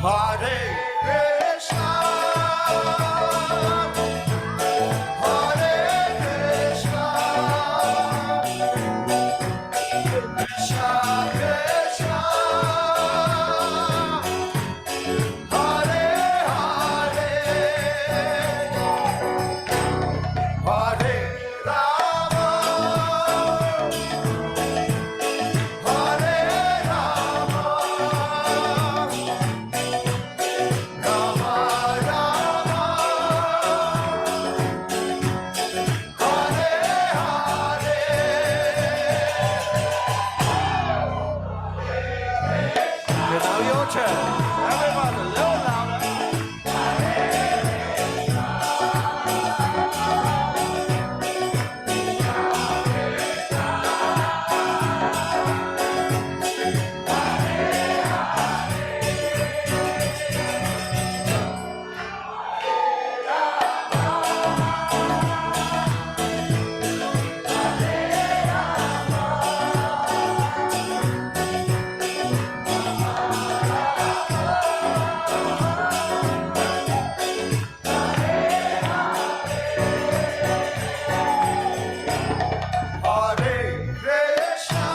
Hare Krishna, Hare Krishna, Krishna Krishna, Hare Hare, Hare Rama, Hare Rama, Rama Rama, Hare Hare. Okay, now your turn. Everybody, a little louder. Hare Krishna,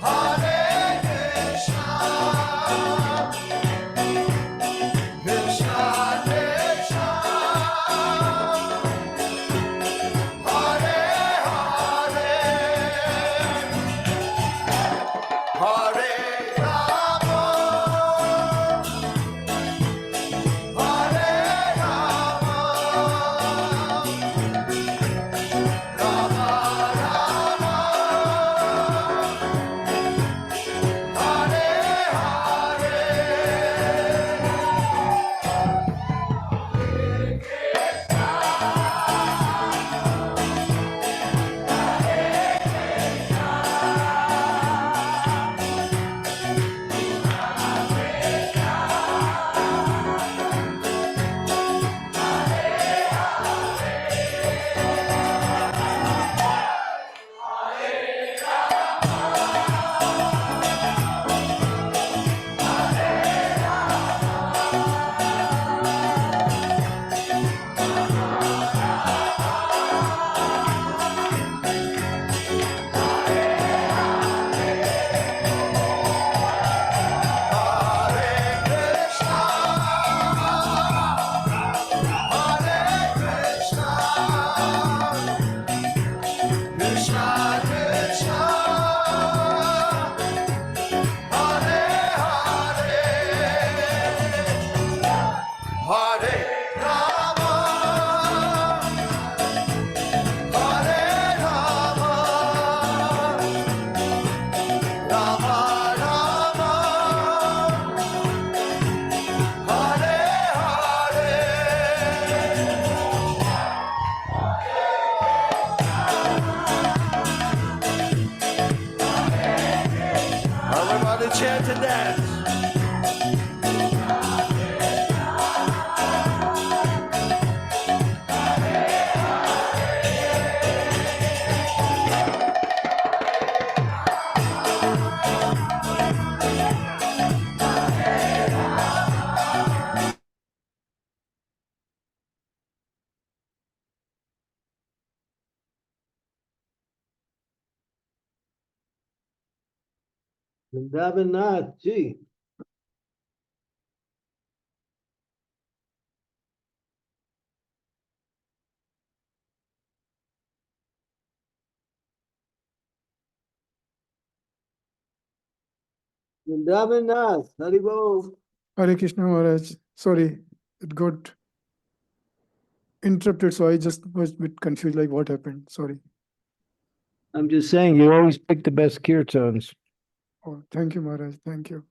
Hare Krishna, Krishna Krishna, Hare Hare, Hare Rama, Hare Rama, Rama Rama, Hare Hare. Hare Krishna, Hare Krishna, Krishna Krishna, Hare Hare, Hare Rama, Hare Rama, Rama Rama, Hare Hare. Everybody chant and dance. Vrindavan Ji. Vrindavan Haribol. Hare Krishna Maharaj. Sorry, it got interrupted, so I just was a bit confused, like what happened. Sorry. I'm just saying, you always pick the best kirtans. Oh, thank you, Maharaj. Thank you.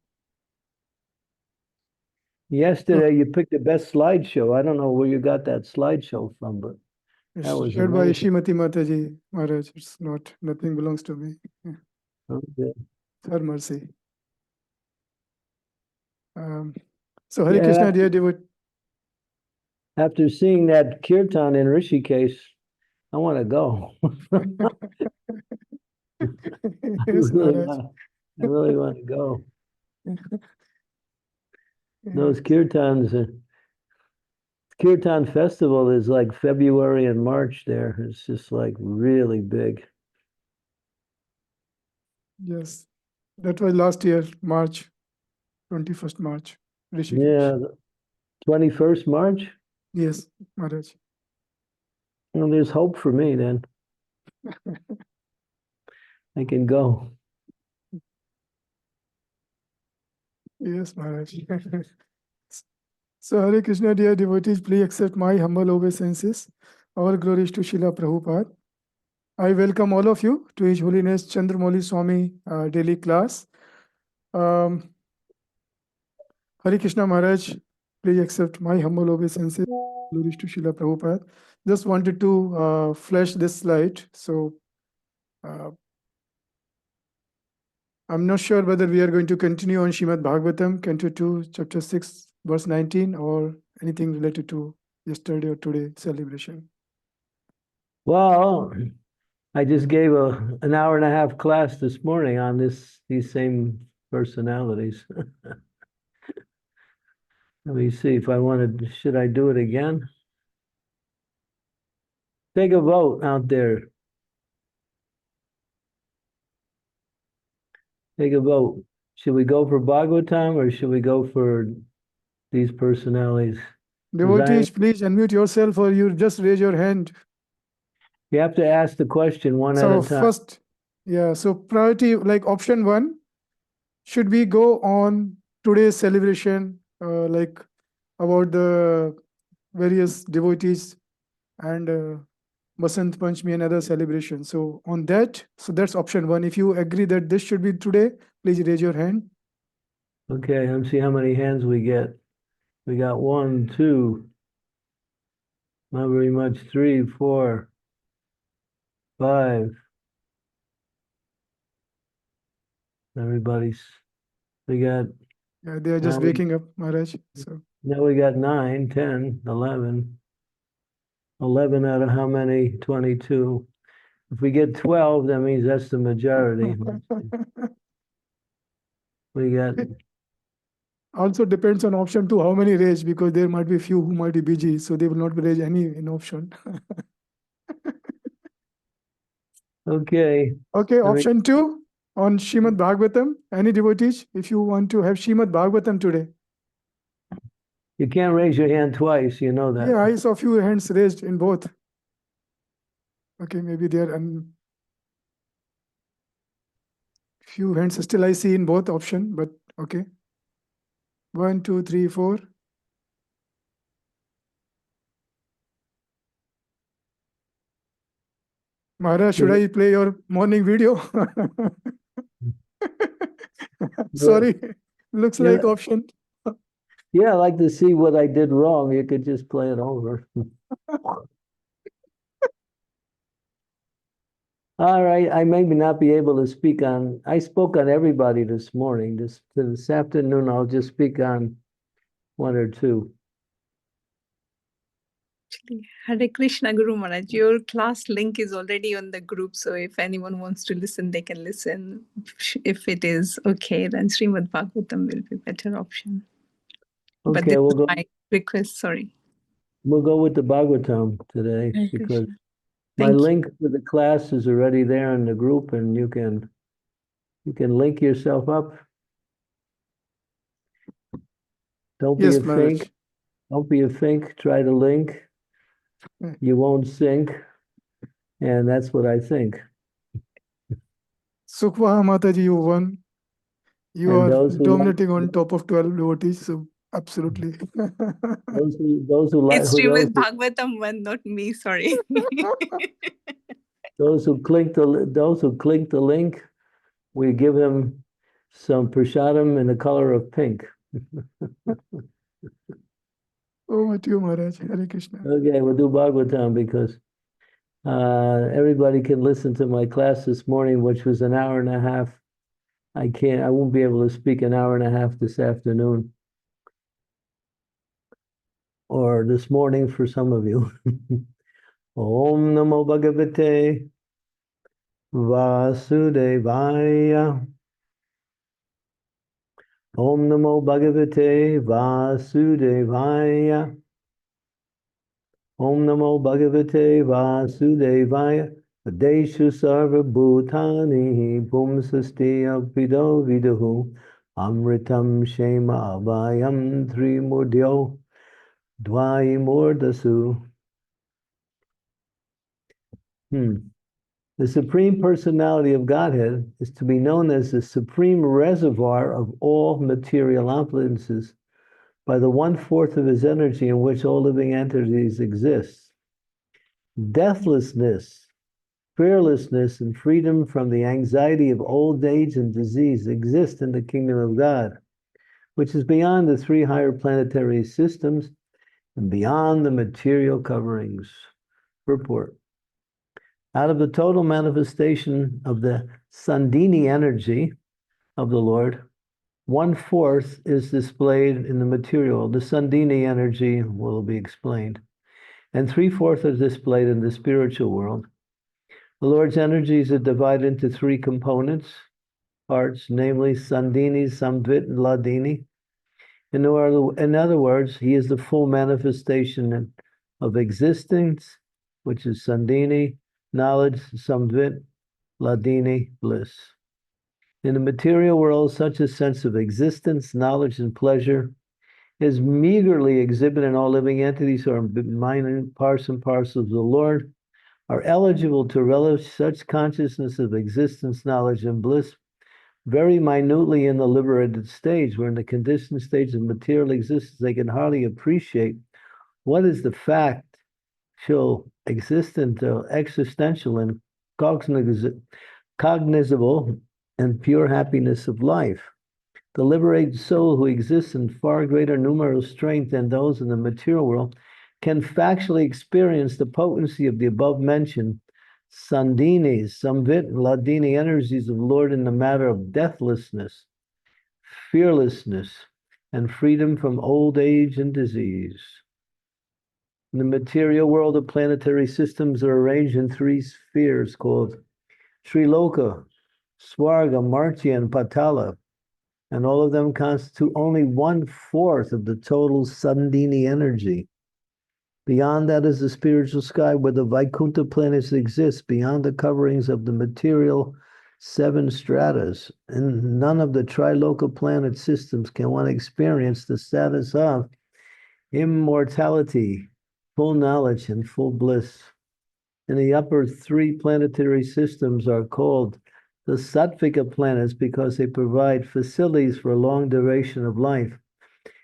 Yesterday, you picked the best slideshow. I don't know where you got that slideshow from, but It's that was shared by amazing. Shrimati Mataji, Maharaj. It's not, nothing belongs to me. Okay. Her mercy. So Hare Yeah, Krishna, dear devotee. after seeing that kirtan in Rishikesh, I want to go. Yes, Maharaj. I really want to go. Those kirtans, Kirtan festival is like February and March there. It's just like really big. Yes, that was last year, March, 21st March, Rishikesh. Yeah, 21st March. Yes, Maharaj. Well, there's hope for me then. I can go. Yes, Maharaj. So, Hare Krishna, dear devotees, please accept my humble obeisances. All glories to Srila Prabhupada. I welcome all of you to His Holiness Candramauli Swami daily class. Hare Krishna Maharaj, please accept my humble obeisances. Glories to Srila Prabhupada. Just wanted to flash this slide. So, I'm not sure whether we are going to continue on Srimad-Bhagavatam, Canto 2, Chapter 6, verse 19, or anything related to yesterday or today celebration. Well, I just gave an hour and a half class this morning on these same personalities. Let me see if I wanted, should I do it again? Take a vote out there. Take a vote. Should we go for Bhagavatam or should we go for these personalities? Devotees, please unmute yourself or you just raise your hand. You have to ask the question one at So a time. first, yeah, so priority, like option 1, should we go on today's celebration, like about the various devotees and Basant Panchami and other celebrations. So on that, so that's option 1. If you agree that this should be today, please raise your hand. Okay, let's see how many hands we get. We got 1, 2, not very much, 3, 4, 5. Everybody's, we got, Yeah, they are just now we, waking up, Maharaj. So now we got 9, 10, 11. 11 out of how many? 22. If we get 12, that means that's the majority. We got, also depends on option 2, how many raise, because there might be few who might be busy, so they will not raise any in option. okay. Okay, I mean, option 2 on Srimad Bhagavatam. Any devotees, if you want to have Srimad Bhagavatam today? you can't raise your hand twice, you know that. Yeah, I saw few hands raised in both. Okay, maybe there are few hands still I see in both option, but okay. 1, 2, 3, 4. Maharaj, should I play your morning video? Sorry, looks Yeah. like option. Yeah, I'd like to see what I did wrong. You could just play it over. All right, I may not be able to speak on, I spoke on everybody this morning. This afternoon, I'll just speak on 1 or 2. Actually, Hare Krishna Guru Maharaj, your class link is already on the group, so if anyone wants to listen, they can listen. If it is okay, then Srimad Bhagavatam will be better option. But Okay, this we'll is go. my request, sorry. We'll go with the Bhagavatam today Hare because Krishna. my Thank you. link for the class is already there in the group, and you can link yourself up. Don't be Yes, a Maharaj. fink. Don't be a fink. Try to link. You won't sink, and that's what I think. Sukhwa Mataji, you won. You And are those who like, dominating on top of 12 devotees, so absolutely. those who like It's Srimad Bhagavatam one, not me, sorry. those who click the link, we give him some prasadam in the color of pink. Over to you, Maharaj. Hare Krishna. Okay, we'll do Bhagavatam because everybody can listen to my class this morning, which was an hour and a half. I won't be able to speak an hour and a half this afternoon or this morning for some of you. Om Namo Bhagavate Vasudevaya. Om Namo Bhagavate Vasudevaya. Om Namo Bhagavate Vasudevaya. Adeshu Sarva Bhutani Pumsasti Apido Viduhu Amritam Shema Abhayam Trimurdyo Dvai Murdasu. The Supreme Personality of Godhead is to be known as the supreme reservoir of all material influences by the 1/4 of his energy in which all living entities exist. Deathlessness, fearlessness, and freedom from the anxiety of old age and disease exist in the kingdom of God, which is beyond the 3 higher planetary systems and beyond the material coverings. Purport. Out of the total manifestation of the Sandini energy of the Lord, 1/4 is displayed in the material. The Sandini energy will be explained. And 3/4 is displayed in the spiritual world. The Lord's energies are divided into 3 components, parts, namely Sandini, Samvit, and Ladini. In other words, he is the full manifestation of existence, which is Sandini, knowledge, Samvit, Ladini, bliss. In the material world, such a sense of existence, knowledge, and pleasure is meagerly exhibited in all living entities who are minor parts and parcels of the Lord, are eligible to relish such consciousness of existence, knowledge, and bliss very minutely in the liberated stage, where in the conditioned stage of material existence, they can hardly appreciate what is the factual, existential, and cognizable and pure happiness of life. The liberated soul who exists in far greater numerical strength than those in the material world can factually experience the potency of the above-mentioned Sandini, Samvit, and Ladini energies of the Lord in the matter of deathlessness, fearlessness, and freedom from old age and disease. In the material world, the planetary systems are arranged in 3 spheres called Triloka, Swarga, Martya, and Patala, and all of them constitute only 1/4 of the total Sandini energy. Beyond that is the spiritual sky where the Vaikuntha planets exist, beyond the coverings of the material 7 stratas. And none of the Triloka planet systems can one experience the status of immortality, full knowledge, and full bliss. And the upper 3 planetary systems are called the Sattvika planets because they provide facilities for a long duration of life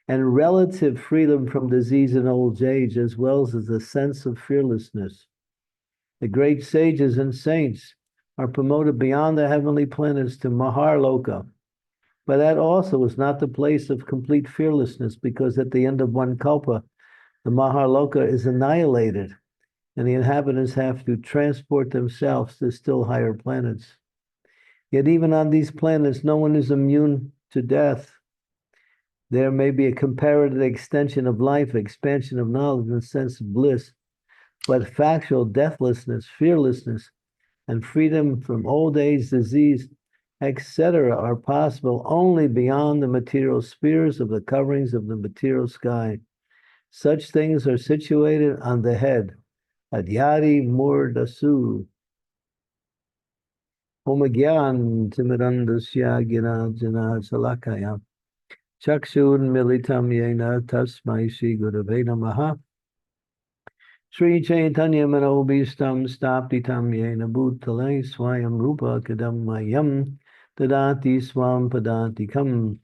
and relative freedom from disease and old age, as well as a sense of fearlessness. The great sages and saints are promoted beyond the heavenly planets to Maharloka. But that also is not the place of complete fearlessness, because at the end of 1 kalpa, the Maharloka is annihilated, and the inhabitants have to transport themselves to still higher planets. Yet even on these planets, no one is immune to death. There may be a comparative extension of life, expansion of knowledge, and sense of bliss, but factual deathlessness, fearlessness, and freedom from old age, disease, etc. are possible only beyond the material spheres of the coverings of the material sky. Such things are situated on the head, Adyari Murdasu. Omagyan Timirandasya Ginajana Salakaya. Chakshun Militam Yena Tasmai Shri Gurave Namaha. Sri Chaitanya Manobhistam Stapitam Yena Bhutale Swayam Rupa Kadammayam Tadati Swam Padantikam.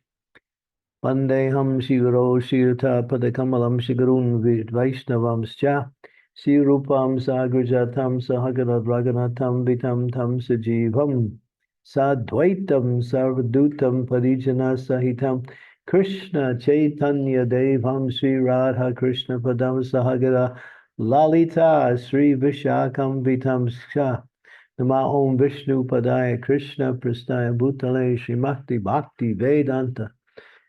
Vandeham Shiguro Shirta Padakamalam Shigurun Vaishnavamscha. Sri Rupam Sagrajatam Sahagara Raganatam Vitam Tam Sajivam Sadvaitam Sarvadutam Parijana Sahitam Krishna Chaitanya Devam Sri Radha Krishna Padam Sahagara Lalita Sri Vishakam Vitam Sha Nama Om Vishnu Padaya Krishna Prastaya Bhutale Srimati Bhakti Vedanta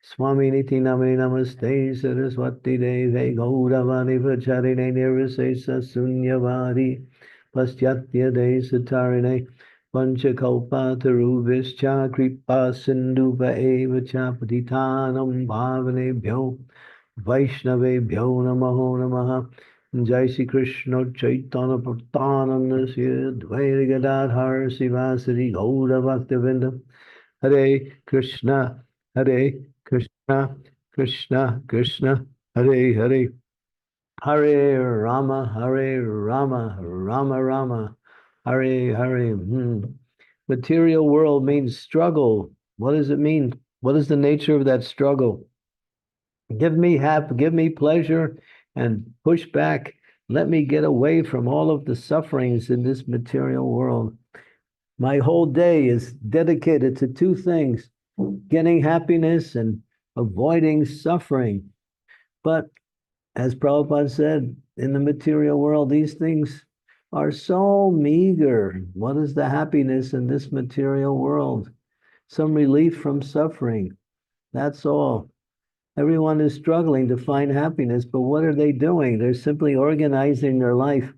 Swami Niti Namani Namaste Saraswati Deve Gauravani Vacharine Nirvisesa Sunyavari Pastyatya De Satarine Vanchakalpatarubhischa kripa sindhuva eva cha patitanam bhavanebhyo Vaishnavebhyo namaho namaha. Jai Shri Krishna Chaitanya Prabhupada Dvaita Gadadhar Sivasari Gaura Bhaktivinda. Hare Krishna, Hare Krishna, Krishna Krishna, Hare Hare. Hare Rama, Hare Rama, Rama Rama, Hare Hare. Material world means struggle. What does it mean? What is the nature of that struggle? Give me pleasure, and push back. Let me get away from all of the sufferings in this material world. My whole day is dedicated to two things: getting happiness and avoiding suffering. But as Prabhupada said, in the material world, these things are so meager. What is the happiness in this material world? Some relief from suffering. That's all. Everyone is struggling to find happiness, but what are they doing? They're simply organizing their life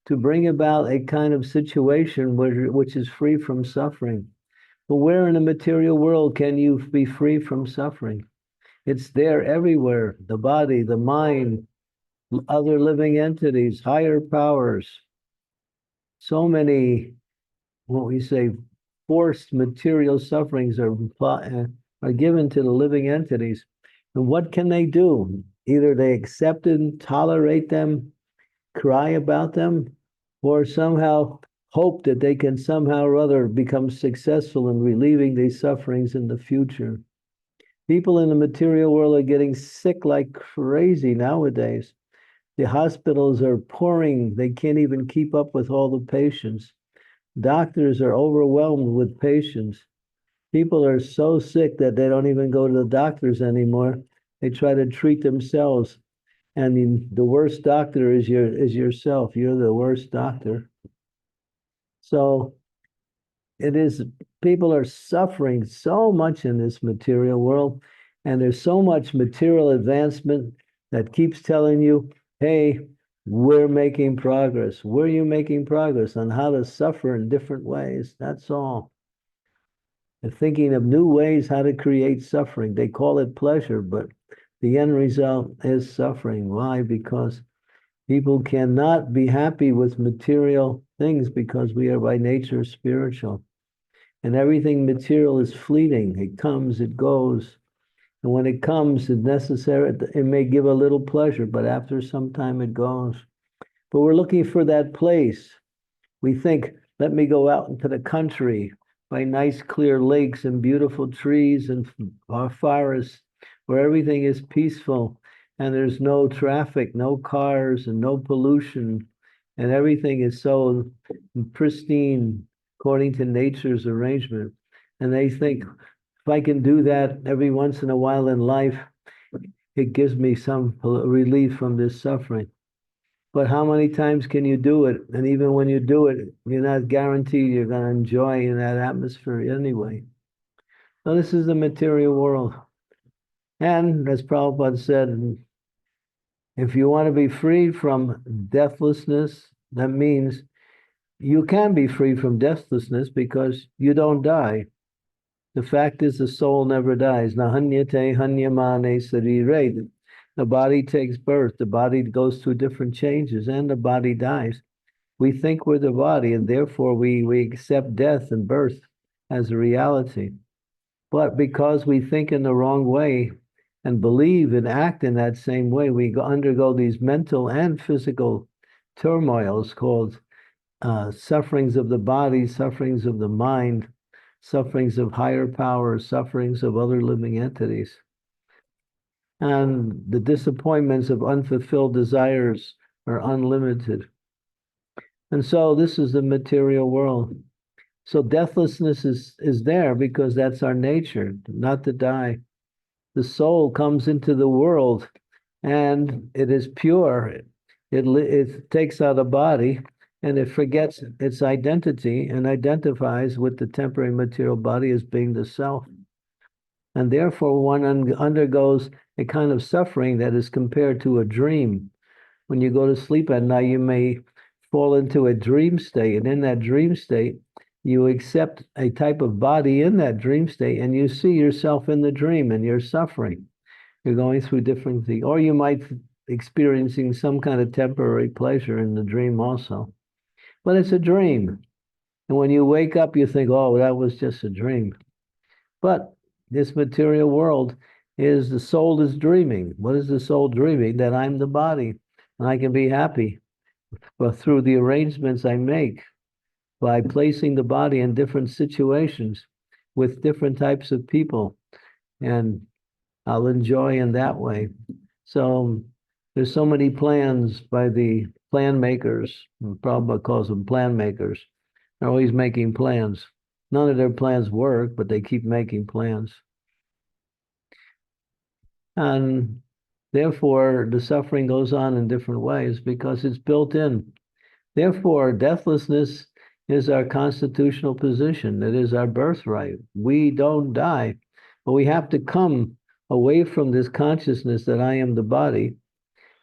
to bring about a kind of situation which is free from suffering. But where in the material world can you be free from suffering? It's there everywhere: the body, the mind, other living entities, higher powers. So many, what we say, forced material sufferings are given to the living entities. And what can they do? Either they accept and tolerate them, cry about them, or somehow hope that they can somehow or other become successful in relieving these sufferings in the future. People in the material world are getting sick like crazy nowadays. The hospitals are pouring. They can't even keep up with all the patients. Doctors are overwhelmed with patients. People are so sick that they don't even go to the doctors anymore. They try to treat themselves. And the worst doctor is yourself. You're the worst doctor. So it is, people are suffering so much in this material world, and there's so much material advancement that keeps telling you, hey, we're making progress. Where are you making progress? On how to suffer in different ways. That's all. They're thinking of new ways how to create suffering. They call it pleasure, but the end result is suffering. Why? Because people cannot be happy with material things because we are by nature spiritual. And everything material is fleeting. It comes, it goes. And when it comes, it's necessary. It may give a little pleasure, but after some time it goes. But we're looking for that place. We think, let me go out into the country by nice clear lakes and beautiful trees and forests where everything is peaceful and there's no traffic, no cars, and no pollution, and everything is so pristine according to nature's arrangement. And they think, if I can do that every once in a while in life, it gives me some relief from this suffering. But how many times can you do it? And even when you do it, you're not guaranteed you're going to enjoy in that atmosphere anyway. So this is the material world. And as Prabhupada said, if you want to be free from deathlessness, that means you can be free from deathlessness because you don't die. The fact is the soul never dies. Nahanyate hanyamane sarire. The body takes birth. The body goes through different changes and the body dies. We think we're the body and therefore we accept death and birth as a reality. But because we think in the wrong way and believe and act in that same way, we undergo these mental and physical turmoils called sufferings of the body, sufferings of the mind, sufferings of higher powers, sufferings of other living entities. And the disappointments of unfulfilled desires are unlimited. And so this is the material world. So deathlessness is there because that's our nature, not to die. The soul comes into the world and it is pure. It takes out a body and it forgets its identity and identifies with the temporary material body as being the self. And therefore one undergoes a kind of suffering that is compared to a dream. When you go to sleep at night, you may fall into a dream state. And in that dream state, you accept a type of body in that dream state, and you see yourself in the dream, and you're suffering. You're going through different things, or you might experiencing some kind of temporary pleasure in the dream also. But it's a dream. And when you wake up, you think, oh, that was just a dream. But this material world is the soul is dreaming. What is the soul dreaming? That I'm the body, and I can be happy. But through the arrangements I make, by placing the body in different situations with different types of people, and I'll enjoy in that way. So there's so many plans by the plan makers. Prabhupada calls them plan makers. They're always making plans. None of their plans work, but they keep making plans. And therefore, the suffering goes on in different ways because it's built in. Therefore, deathlessness is our constitutional position. It is our birthright. We don't die, but we have to come away from this consciousness that I am the body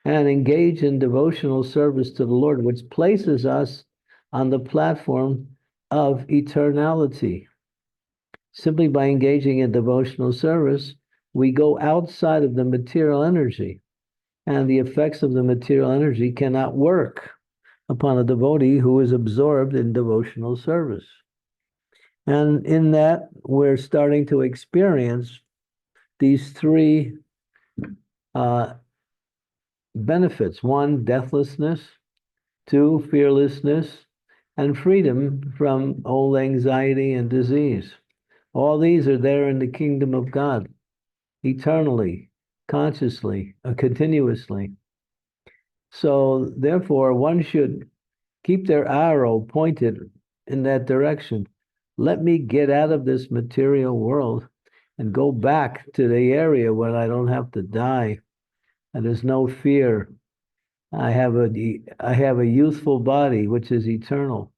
and engage in devotional service to the Lord, which places us on the platform of eternality. Simply by engaging in devotional service, we go outside of the material energy, and the effects of the material energy cannot work upon a devotee who is absorbed in devotional service. And in that, we're starting to experience these three benefits. One, deathlessness. Two, fearlessness. And freedom from old anxiety and disease. All these are there in the kingdom of God, eternally, consciously, continuously. So therefore, one should keep their arrow pointed in that direction. Let me get out of this material world and go back to the area where I don't have to die, and there's no fear. I have a youthful body which is eternal,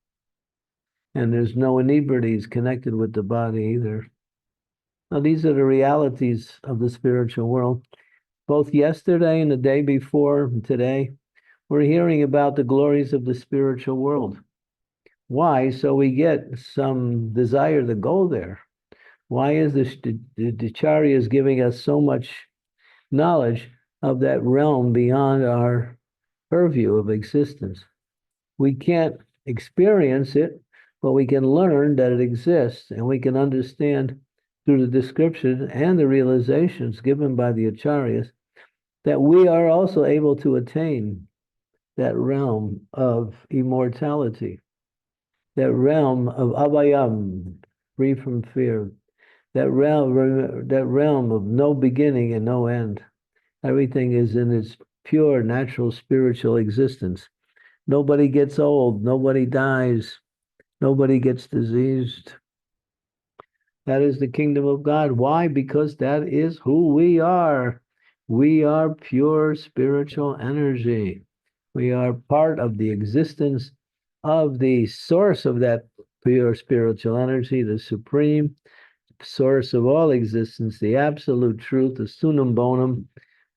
and there's no inebrities connected with the body either. Now, these are the realities of the spiritual world. Both yesterday and the day before and today, we're hearing about the glories of the spiritual world. Why? So we get some desire to go there. Why is the Acharyas giving us so much knowledge of that realm beyond our purview of existence? We can't experience it, but we can learn that it exists, and we can understand through the description and the realizations given by the Acharyas that we are also able to attain that realm of immortality, that realm of abhayam, free from fear, that realm of no beginning and no end. Everything is in its pure, natural, spiritual existence. Nobody gets old, nobody dies, nobody gets diseased. That is the kingdom of God. Why? Because that is who we are. We are pure spiritual energy. We are part of the existence of the source of that pure spiritual energy, the supreme source of all existence, the absolute truth, the sunam bonum,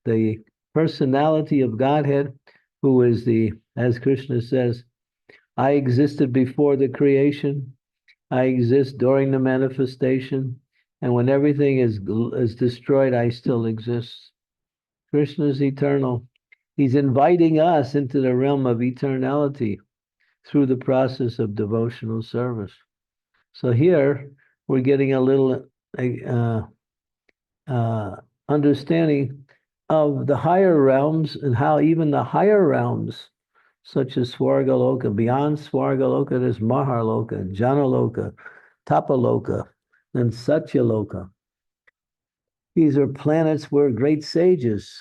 the personality of Godhead, who is as Krishna says, I existed before the creation, I exist during the manifestation, and when everything is destroyed, I still exist. Krishna is eternal. He's inviting us into the realm of eternality through the process of devotional service. So here we're getting a little understanding of the higher realms and how even the higher realms, such as Swargaloka, beyond Swargaloka, there's Maharloka, Janaloka, Tapaloka, and Satyaloka. These are planets where great sages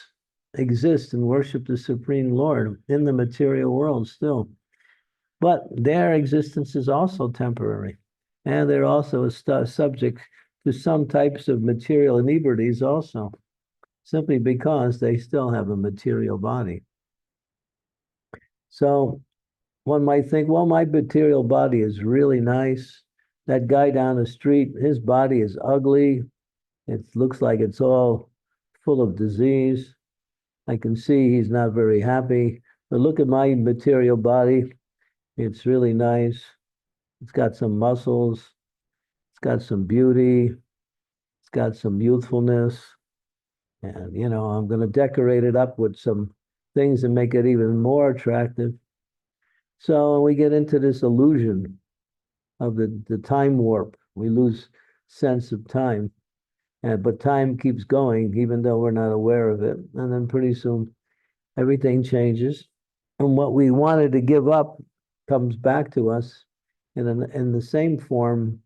exist and worship the Supreme Lord in the material world still. But their existence is also temporary, and they're also subject to some types of material inebrities also, simply because they still have a material body. So one might think, well, my material body is really nice. That guy down the street, his body is ugly. It looks like it's all full of disease. I can see he's not very happy. But look at my material body. It's really nice. It's got some muscles. It's got some beauty. It's got some youthfulness. And, I'm going to decorate it up with some things that make it even more attractive. So we get into this illusion of the time warp. We lose sense of time. But time keeps going, even though we're not aware of it. And then pretty soon, everything changes. And what we wanted to give up comes back to us in the same form,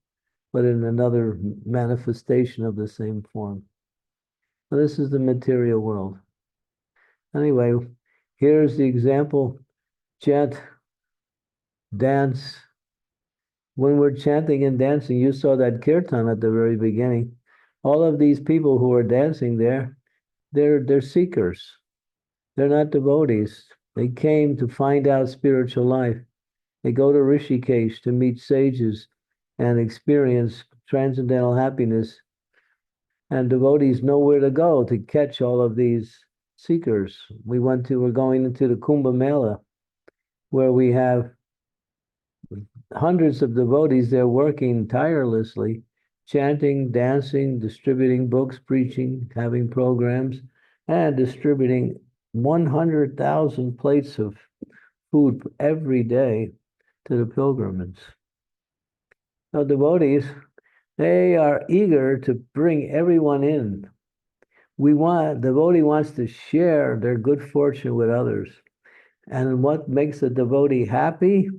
but in another manifestation of the same form. So this is the material world. Anyway, here's the example. Chant, dance. When we're chanting and dancing, you saw that kirtan at the very beginning. All of these people who are dancing there, they're seekers. They're not devotees. They came to find out spiritual life. They go to Rishikesh to meet sages and experience transcendental happiness. And devotees know where to go to catch all of these seekers. We're going into the Kumbh Mela, where we have hundreds of devotees there working tirelessly, chanting, dancing, distributing books, preaching, having programs, and distributing 100,000 plates of food every day to the pilgrims. So devotees, they are eager to bring everyone in. Devotee wants to share their good fortune with others. And what makes a devotee happy,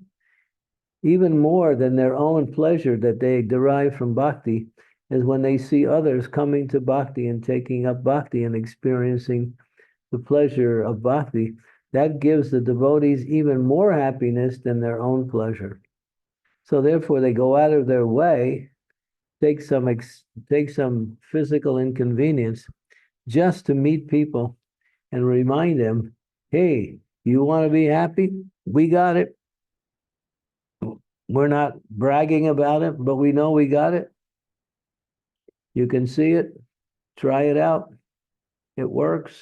even more than their own pleasure that they derive from bhakti, is when they see others coming to bhakti and taking up bhakti and experiencing the pleasure of bhakti. That gives the devotees even more happiness than their own pleasure. So therefore, they go out of their way, take some physical inconvenience just to meet people and remind them, hey, you want to be happy? We got it. We're not bragging about it, but we know we got it. You can see it. Try it out. It works.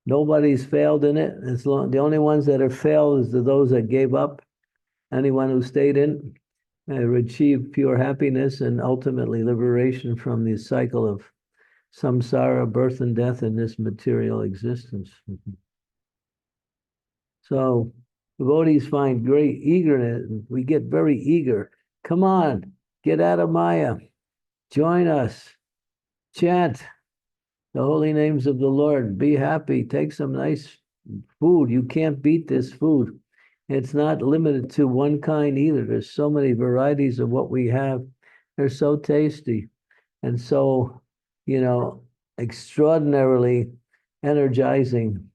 Nobody's failed in it. The only ones that have failed is those that gave up. Anyone who stayed in achieved pure happiness and ultimately liberation from the cycle of samsara, birth and death in this material existence. So devotees find great eagerness. We get very eager. Come on, get out of Maya. Join us. Chant the holy names of the Lord. Be happy. Take some nice food. You can't beat this food. It's not limited to one kind either. There's so many varieties of what we have. They're so tasty and so, extraordinarily energizing.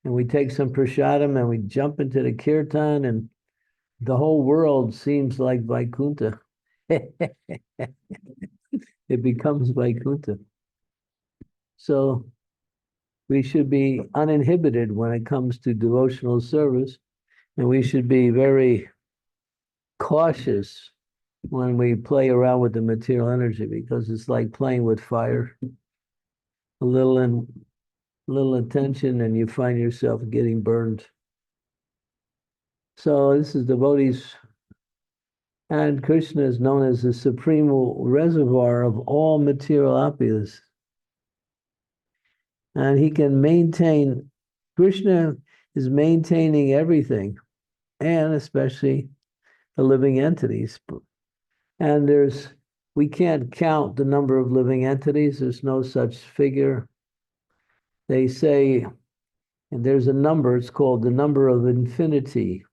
And we take some prasadam and we jump into the kirtan and the whole world seems like Vaikuntha. It becomes Vaikuntha. So we should be uninhibited when it comes to devotional service, and we should be very cautious when we play around with the material energy, because it's like playing with fire. A little attention and you find yourself getting burned. So this is devotees, and Krishna is known as the supreme reservoir of all material opulence. And he can maintain, Krishna is maintaining everything, and especially the living entities. And we can't count the number of living entities. There's no such figure. They say, and there's a number, it's called the number of infinity.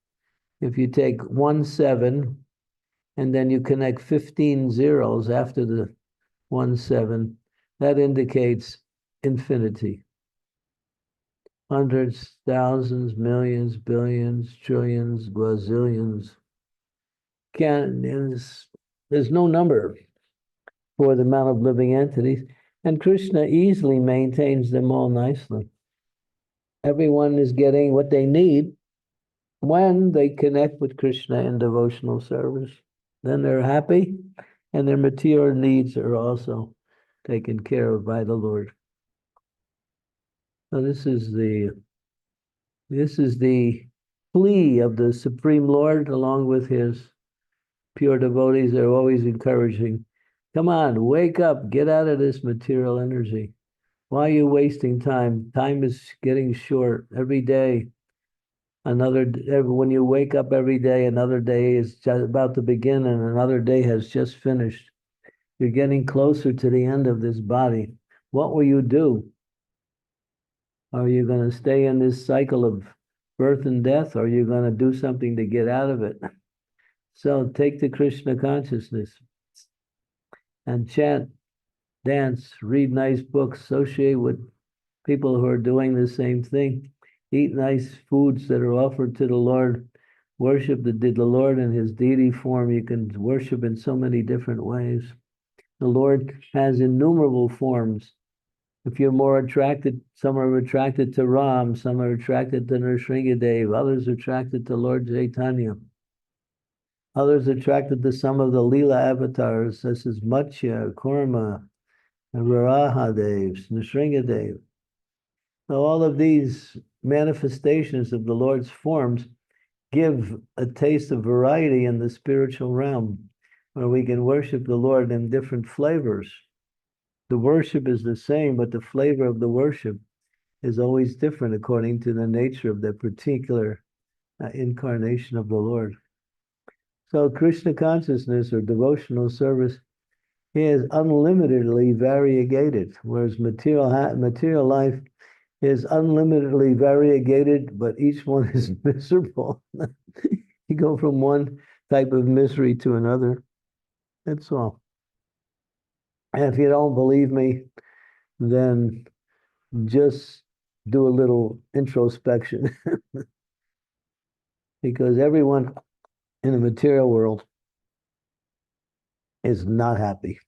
If you take 17 and then you connect 15 zeros after the 17, that indicates infinity. Hundreds, thousands, millions, billions, trillions, gazillions. There's no number for the amount of living entities, and Krishna easily maintains them all nicely. Everyone is getting what they need when they connect with Krishna in devotional service. Then they're happy, and their material needs are also taken care of by the Lord. So this is the plea of the Supreme Lord, along with his pure devotees are always encouraging, come on, wake up, get out of this material energy. Why are you wasting time? Time is getting short every day. When you wake up every day, another day is just about to begin and another day has just finished. You're getting closer to the end of this body. What will you do? Are you going to stay in this cycle of birth and death, or are you going to do something to get out of it? So take the Krishna consciousness and chant, dance, read nice books, associate with people who are doing the same thing, eat nice foods that are offered to the Lord, worship the Lord in his deity form. You can worship in so many different ways. The Lord has innumerable forms. If you're more attracted, some are attracted to Ram, some are attracted to Nrsingadev, others are attracted to Lord Chaitanya. Others are attracted to some of the Leela avatars, such as Matsya, Kurma, Varahadev, Nrsingadev. So all of these manifestations of the Lord's forms give a taste of variety in the spiritual realm, where we can worship the Lord in different flavors. The worship is the same, but the flavor of the worship is always different according to the nature of the particular incarnation of the Lord. So Krishna consciousness or devotional service is unlimitedly variegated, whereas material life is unlimitedly variegated, but each one is miserable. You go from one type of misery to another. That's all. And if you don't believe me, then just do a little introspection. Because everyone in the material world is not happy.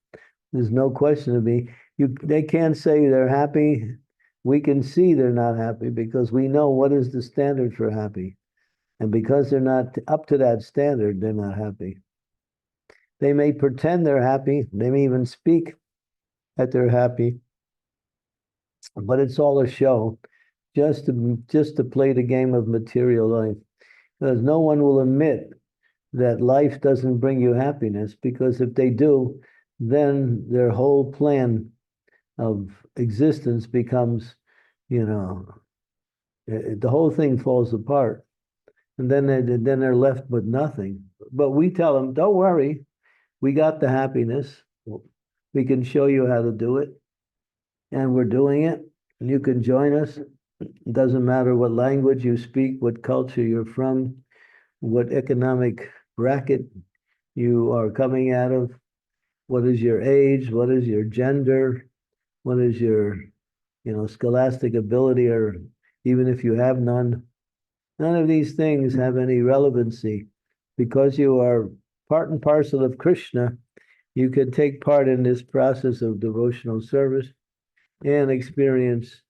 There's no question of me. They can't say they're happy. We can see they're not happy because we know what is the standard for happy. And because they're not up to that standard, they're not happy. They may pretend they're happy. They may even speak that they're happy. But it's all a show, just to play the game of material life. Because no one will admit that life doesn't bring you happiness, because if they do, then their whole plan of existence becomes, the whole thing falls apart. And then they're left with nothing. But we tell them, don't worry, we got the happiness. We can show you how to do it. And we're doing it. And you can join us. It doesn't matter what language you speak, what culture you're from, what economic bracket you are coming out of, what is your age, what is your gender, what is your, scholastic ability, or even if you have none. None of these things have any relevancy. Because you are part and parcel of Krishna, you can take part in this process of devotional service and experience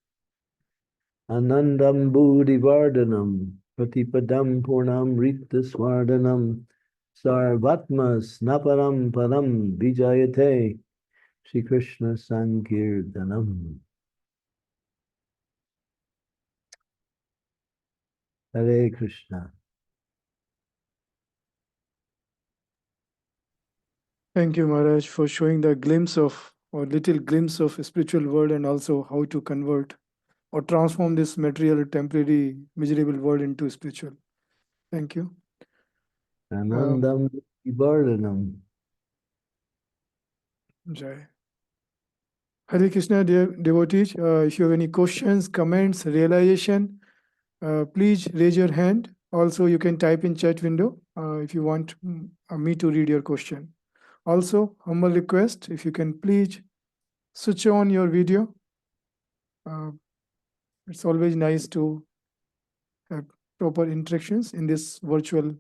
Anandam Buddhivardhanam Pratipadam Purnam Rita Swardhanam Sarvatma Snaparam Param Vijayate Shri Krishna Sankirtanam. Hare Krishna. Thank you, Maharaj, for showing the glimpse of, or little glimpse of a spiritual world, and also how to convert or transform this material, temporary, miserable world into spiritual. Thank you. Anandam Buddhivardhanam. Jai. Hare Krishna, dear devotees. If you have any questions, comments, realization, please raise your hand. Also, you can type in chat window if you want me to read your question. Also, humble request, if you can please switch on your video. It's always nice to have proper interactions in this virtual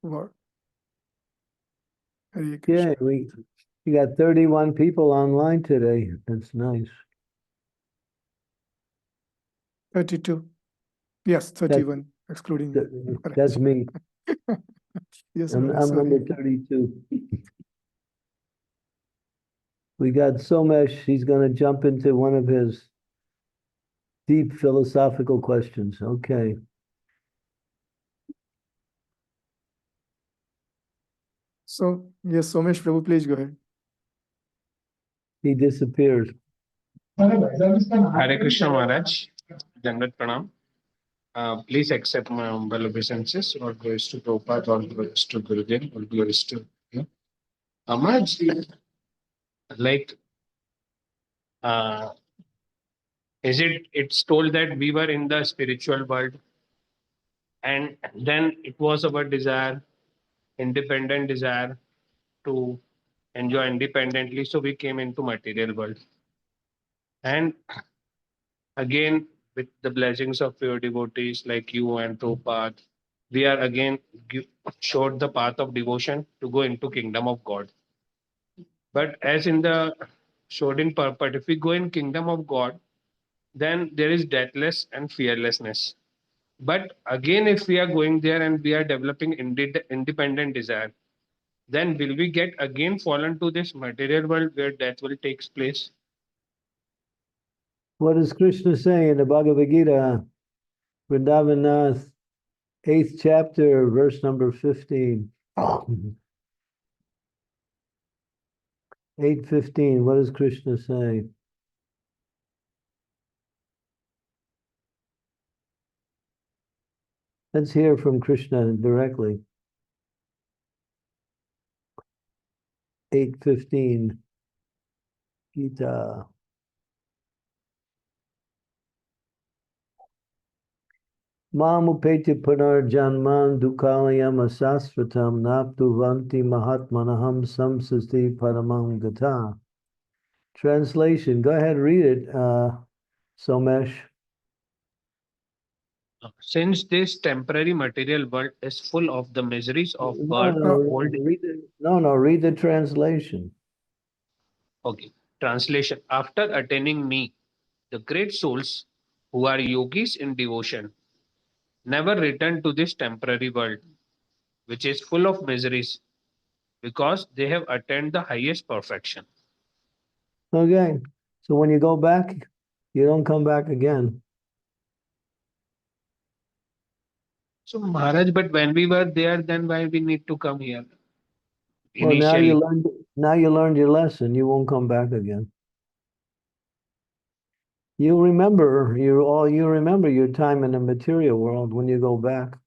world. Hare Krishna. Yeah, we got 31 people online today. That's nice. 32. Yes, 31, excluding me. That's me. Yes, I'm Maharaj, number sorry. 32. We got Somesh. He's going to jump into one of his deep philosophical questions. Okay. So, yes, Somesh Prabhu, please go ahead. He disappeared. Hare Krishna Maharaj, Dandat Pranam. Please accept my humble obeisances. All glories to Prabhupada, all glories to Gurudev, all glories to you. Maharaj, like, it's told that we were in the spiritual world and then it was our desire, independent desire to enjoy independently. So we came into material world. And again, with the blessings of pure devotees like you and Prabhupada, we are again showed the path of devotion to go into kingdom of God. But as in the showed in purport, if we go in kingdom of God, then there is deathless and fearlessness. But again, if we are going there and we are developing independent desire, then will we get again fallen to this material world where death will takes place? What does Krishna say in the Bhagavad Gita, Vrindavanath, 8th chapter, verse number 15? 8:15, what does Krishna say? Let's hear from Krishna directly. 8:15, Gita. Mamupeti punar janman dukalayam asasvatam naptu vanti mahatmanaham samsasti paramam gata. Translation, go ahead, read it, Somesh. Since this temporary material world is full of the miseries of birth, old. Read the translation. Okay. Translation. After attaining me, the great souls who are yogis in devotion never return to this temporary world, which is full of miseries, because they have attained the highest perfection. Okay, so when you go back, you don't come back again. So Maharaj, but when we were there, then why we need to come here? Well, Initially. now you learned your lesson. You won't come back again. You remember your time in the material world when you go back.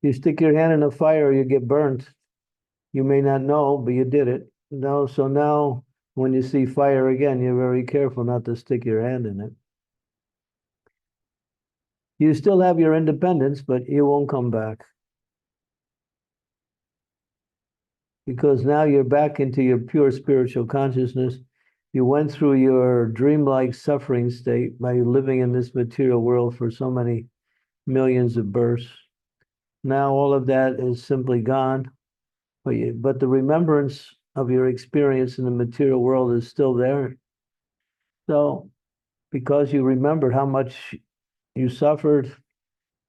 You stick your hand in a fire, you get burnt. You may not know, but you did it. No, so now when you see fire again, you're very careful not to stick your hand in it. You still have your independence, but you won't come back. Because now you're back into your pure spiritual consciousness. You went through your dreamlike suffering state by living in this material world for so many millions of births. Now all of that is simply gone, but the remembrance of your experience in the material world is still there. So because you remembered how much you suffered,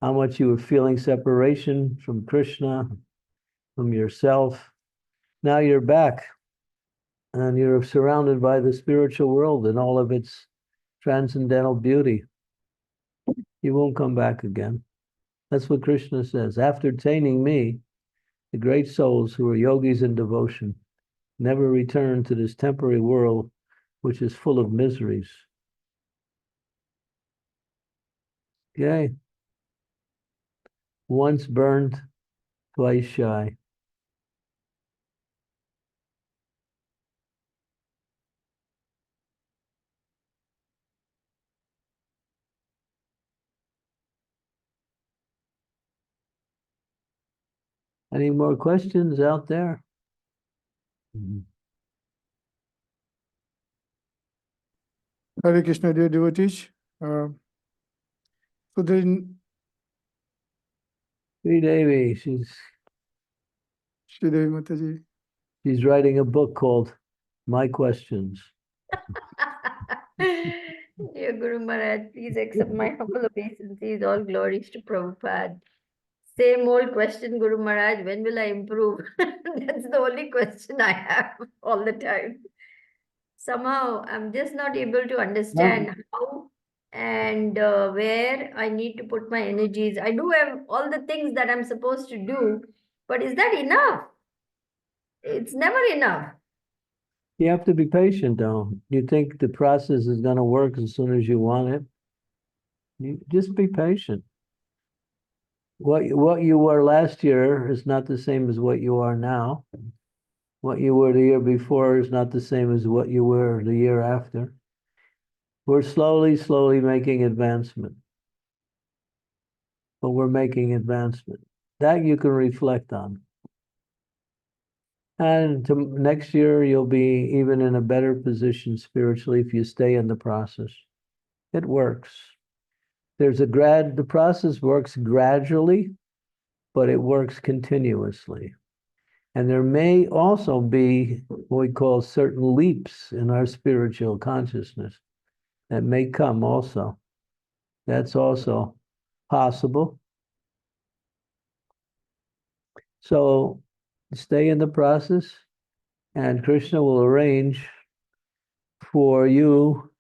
how much you were feeling separation from Krishna, from yourself, now you're back and you're surrounded by the spiritual world and all of its transcendental beauty. You won't come back again. That's what Krishna says. After attaining me, the great souls who are yogis in devotion never return to this temporary world, which is full of miseries. Okay. Once burned, twice shy. Any more questions out there? Hare Krishna, dear devotees. So then, Sri Devi, she's Shridevi Mataji. writing a book called My Questions. Dear Guru Maharaj, please accept my humble obeisances. All glories to Prabhupada. Same old question, Guru Maharaj, when will I improve? That's the only question I have all the time. Somehow, I'm just not able to understand how and where I need to put my energies. I do have all the things that I'm supposed to do, But is that enough? It's never enough. You have to be patient, though. You think the process is going to work as soon as you want it. You just be patient. What you were last year is not the same as what you are now. What you were the year before is not the same as what you were the year after. We're slowly making advancement. But we're making advancement. That you can reflect on. And next year, you'll be even in a better position spiritually if you stay in the process. It works. The process works gradually, but it works continuously. And there may also be what we call certain leaps in our spiritual consciousness that may come also. That's also possible. So stay in the process, and Krishna will arrange for you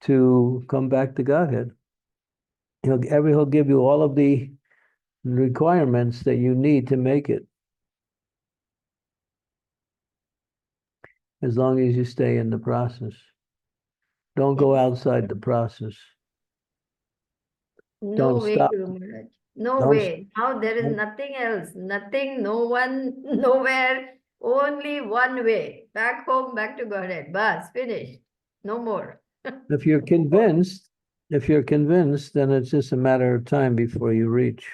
to come back to Godhead. He'll give you all of the requirements that you need to make it, as long as you stay in the process. Don't go outside the process. No Don't way, stop. Guru Maharaj. No Don't way. Now there is don't- nothing else. Nothing, no one, nowhere. Only one way. Back home, back to Godhead. Bas, finished. No more. If you're convinced, then it's just a matter of time before you reach.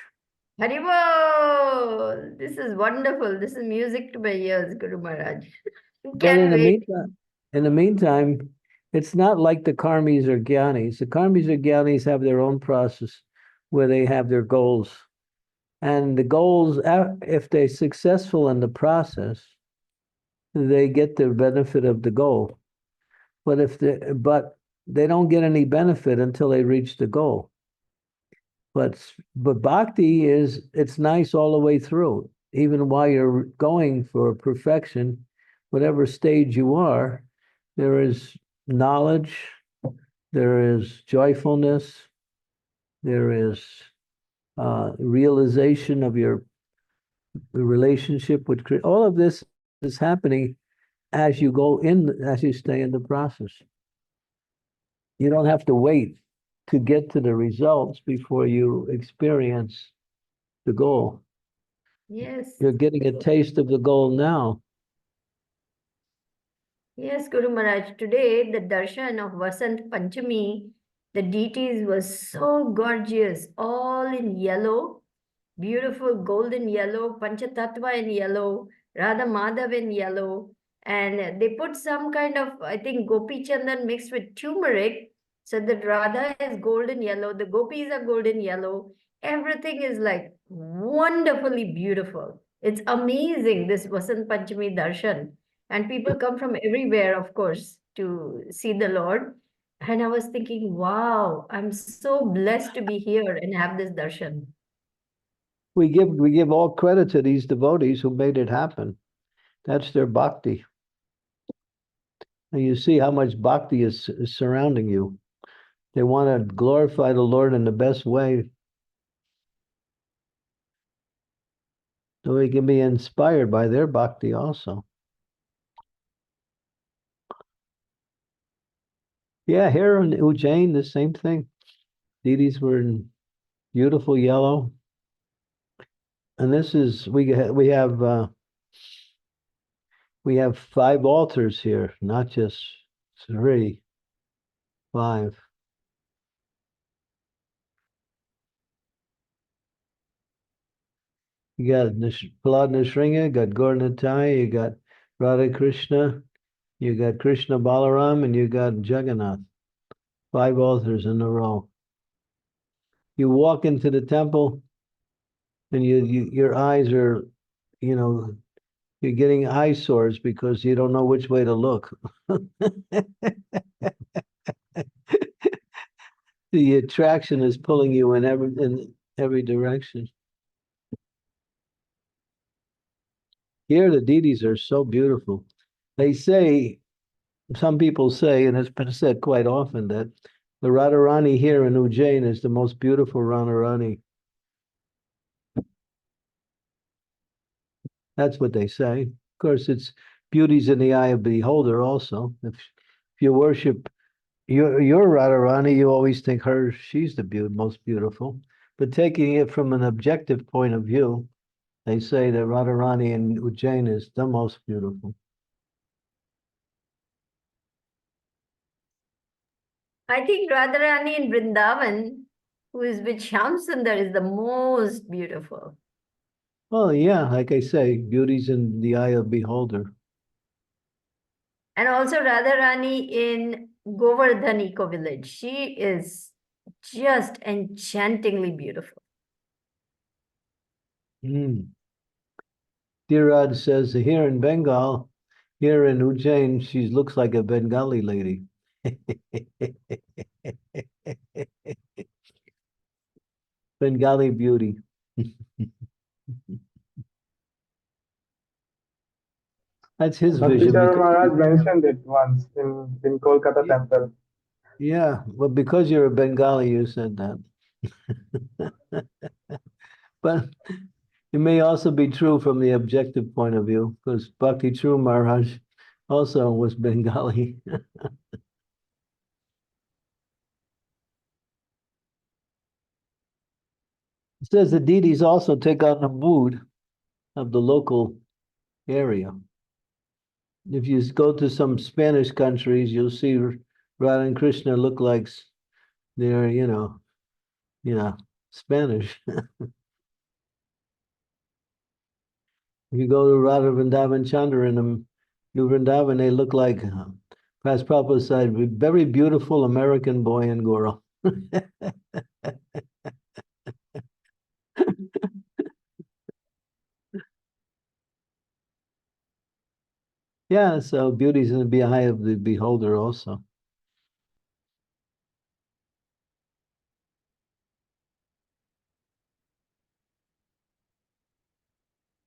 Haribol! This is wonderful. This is music to my ears, Guru Maharaj. But in Can't wait. the meantime, it's not like the karmis or gyanis. The karmis or gyanis have their own process where they have their goals. And the goals, if they're successful in the process, they get the benefit of the goal. But they don't get any benefit until they reach the goal. But bhakti it's nice all the way through. Even while you're going for perfection, whatever stage you are, there is knowledge, there is joyfulness, there is realization of your relationship with Krishna. All of this is happening as you stay in the process. You don't have to wait to get to the results before you experience the goal. Yes. You're getting a taste of the goal now. Yes, Guru Maharaj. Today, the darshan of Vasant Panchami, the deities was so gorgeous, all in yellow, beautiful golden yellow, Panchatattva in yellow, Radha Madhav in yellow, and they put some kind of, I think, gopi chandan mixed with turmeric, so that Radha is golden yellow, the gopis are golden yellow. Everything is like wonderfully beautiful. It's amazing, this Vasant Panchami darshan. And people come from everywhere, of course, to see the Lord. And I was thinking, wow, I'm so blessed to be here and have this darshan. We give all credit to these devotees who made it happen. That's their bhakti. And you see how much bhakti is surrounding you. They want to glorify the Lord in the best way. So we can be inspired by their bhakti also. Yeah, here in Ujjain, the same thing. Deities were in beautiful yellow. And this is, we have 5 altars here, not just 3, 5. You got Prahlad Nisringa, you got Gauranatai, you got Radha Krishna, you got Krishna Balaram, and you got Jagannath. 5 altars in a row. You walk into the temple, and your eyes are, you're getting eyesores because you don't know which way to look. The attraction is pulling you in every direction. Here, the deities are so beautiful. Some people say, and it's been said quite often, that the Radharani here in Ujjain is the most beautiful Radharani. That's what they say. Of course, it's beauty's in the eye of the beholder also. If you worship your Radharani, you always think she's the most beautiful. But taking it from an objective point of view, they say that Radharani in Ujjain is the most beautiful. I think Radharani in Vrindavan, who is with Shyam Sundar, is the most beautiful. Well, yeah, like I say, beauty's in the eye of the beholder. And also Radharani in Govardhan Eco Village. She is just enchantingly beautiful. Dhiraj says here in Bengal, here in Ujjain, she looks like a Bengali lady. Bengali beauty. That's his vision. Maharaj mentioned it once in Kolkata temple. Yeah, well, because you're a Bengali, you said that. But it may also be true from the objective point of view, because Bhakti True Maharaj also was Bengali. It says the deities also take on the mood of the local area. If you go to some Spanish countries, you'll see Radha and Krishna look like they're, Spanish. If you go to Radha Vrindavan Chandra in New Vrindavan, they look like, perhaps Prabhupada said, very beautiful American boy and girl. Yeah, so beauty's in the eye of the beholder also.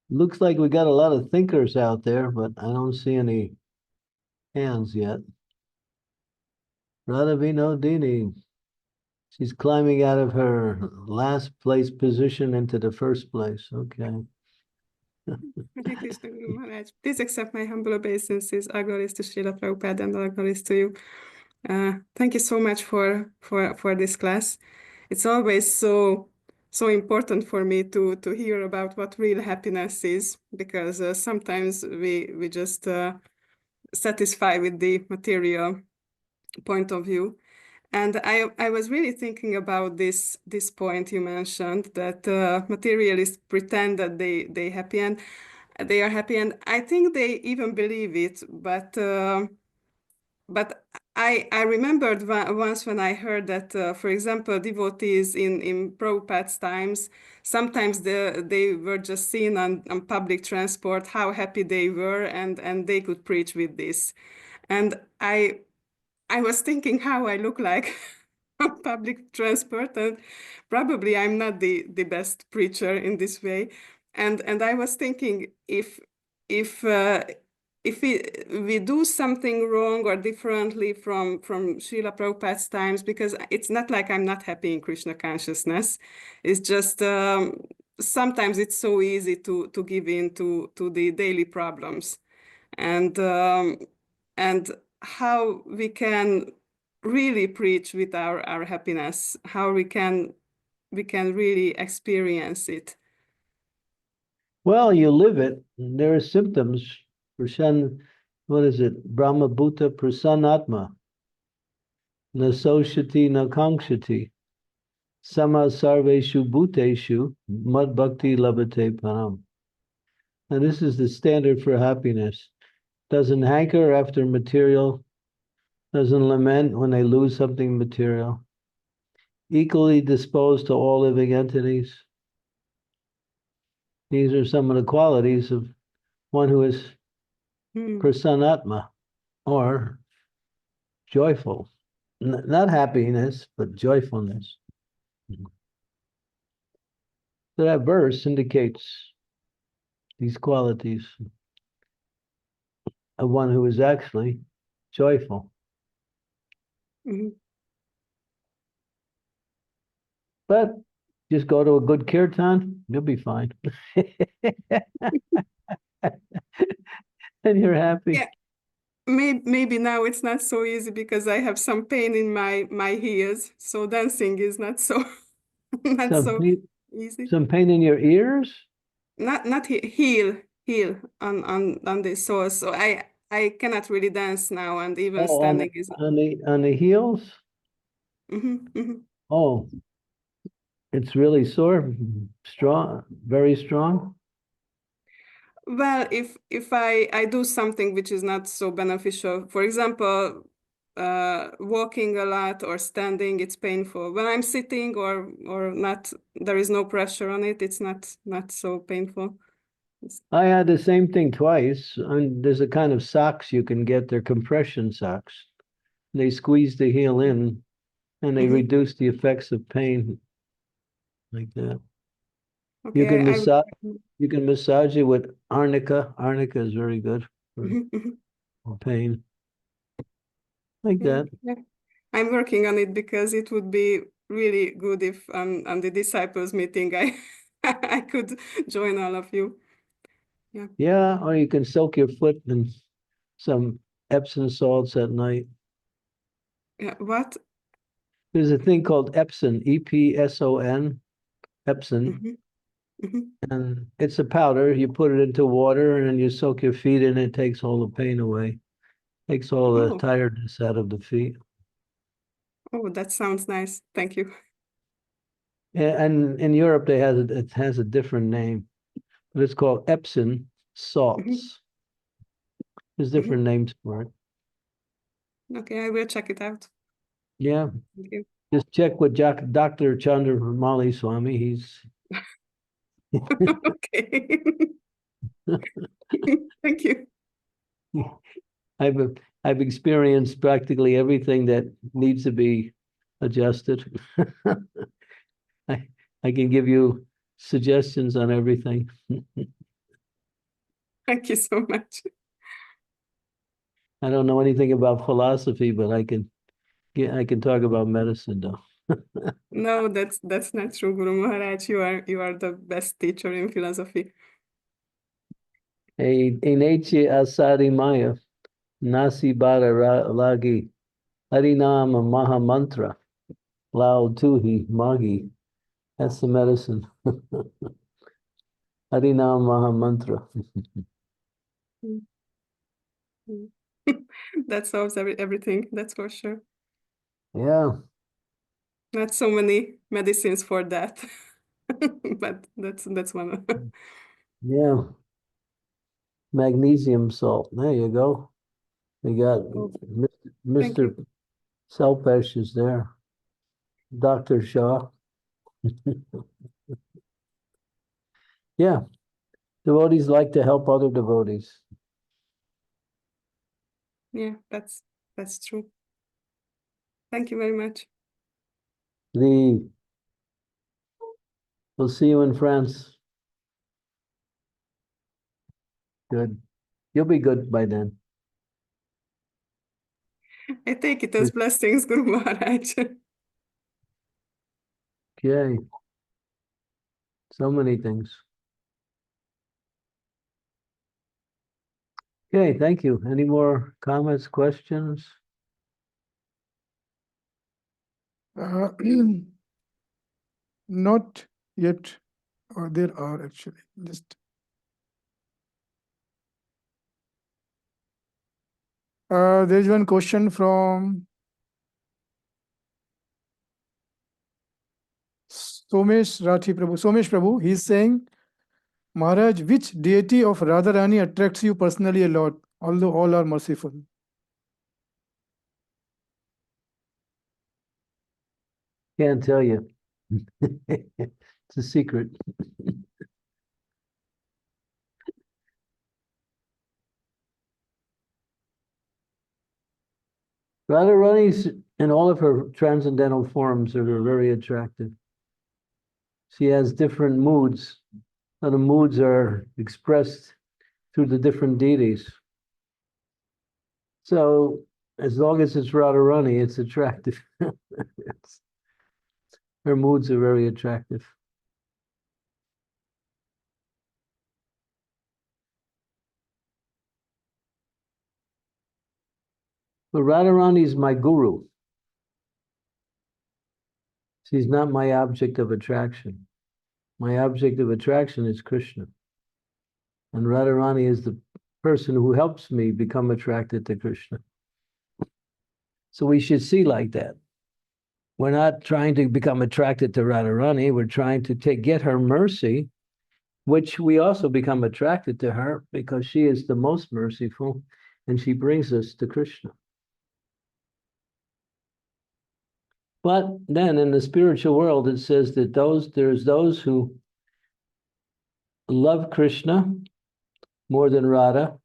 Looks like we got a lot of thinkers out there, but I don't see any hands yet. Radha Vinodini, she's climbing out of her last place position into the first place. Okay. Hare Krishna Guru Maharaj. Please accept my humble obeisances. All glories to Srila Prabhupada and all glories to you. Thank you so much for this class. It's always so important for me to hear about what real happiness is, because sometimes we just satisfy with the material point of view. And I was really thinking about this point you mentioned, that materialists pretend that they happy and they are happy, and I think they even believe it. But I remembered once when I heard that, for example, devotees in Prabhupada's times, sometimes they were just seen on public transport, how happy they were, and they could preach with this. And I was thinking how I look like on public transport, and probably I'm not the best preacher in this way. And I was thinking if we do something wrong or differently from Srila Prabhupada's times, because it's not like I'm not happy in Krishna consciousness. It's just sometimes it's so easy to give in to the daily problems, and how we can really preach with our happiness, how we can really experience it. Well, you live it. And there are symptoms. What is it? Brahma Bhuta Prasannatma. Nasoshati Nakangshati. Sama Sarveshu Bhuteshu Mad Bhakti Labhate Param. And this is the standard for happiness. Doesn't hanker after material, doesn't lament when they lose something material. Equally disposed to all living entities. These are some of the qualities of one who is prasannatma, or joyful. Not happiness, but joyfulness. So that verse indicates these qualities of one who is actually joyful. But just go to a good kirtan, you'll be fine. And you're happy. Yeah. Maybe now it's not so easy because I have some pain in my ears, so dancing is not so not Some so pain, easy. some pain in your ears? Not heel on the source. So I cannot really dance now, and even Oh, standing is. on the heels? Mhm. Oh, it's really sore, strong, very strong. Well, if I do something which is not so beneficial, for example, walking a lot or standing, it's painful. When I'm sitting or not, there is no pressure on it. It's not so painful. I had the same thing twice. And there's a kind of socks you can get. They're compression socks. They squeeze the heel in and they Mhm. reduce the effects of pain like that. You Okay, can I massage. You can massage it with arnica. Arnica is very good for Mhm. pain. Like that. Yeah. I'm working on it because it would be really good if on the disciples meeting I I could join all of you. Yeah. Yeah, or you can soak your foot in some Epsom salts at night. Yeah. What? There's a thing called Epsom, Epson, Epsom, Mhm. Mhm. and it's a powder. You put it into water and then you soak your feet in. It takes all the pain away, takes all the Oh, tiredness out of the feet. oh, that sounds nice. Thank you. And in Europe, it has a different name, but it's called Epsom Mhm. salts. There's Mhm. different names for it. Okay, I will check it out. Yeah, Thank you. just check with Dr. Chandramauli Swami. He's Okay. Thank you. I've I've experienced practically everything that needs to be adjusted. I I can give you suggestions on everything. Thank you so much. I don't know anything about philosophy, but I can talk about medicine though. No, that's not true, Guru Maharaj. You are the best teacher in philosophy. Eneche asari maya nasi bara lagi harinama maha mantra lao tuhi magi. That's the medicine. Harinama maha mantra. Mm. Mm. That solves everything, that's for sure. Yeah. Not so many medicines for that, but that's one. Yeah. Magnesium salt. There you go. We got Oh, thank Mr. you. Selpesh is there. Dr. Shaw. Yeah. Devotees like to help other devotees. Yeah, that's true. Thank you very much. We'll see you in France. Good. You'll be good by then. I take it as blessings, Guru Maharaj. Okay. So many things. Okay, thank you. Any more comments, questions? Not yet, or there are actually. Just there is one question from Somesh Rathi Prabhu. Somesh Prabhu, he's saying, Maharaj, which deity of Radharani attracts you personally a lot, although all are merciful? Can't tell you. It's a secret. Radharani's in all of her transcendental forms are very attractive. She has different moods. And the moods are expressed through the different deities. So as long as it's Radharani, it's attractive. Her moods are very attractive. But Radharani is my guru. She's not my object of attraction. My object of attraction is Krishna. And Radharani is the person who helps me become attracted to Krishna. So we should see like that. We're not trying to become attracted to Radharani. We're trying to get her mercy, which we also become attracted to her because she is the most merciful and she brings us to Krishna. But then in the spiritual world, it says that there's those who love Krishna more than Radha,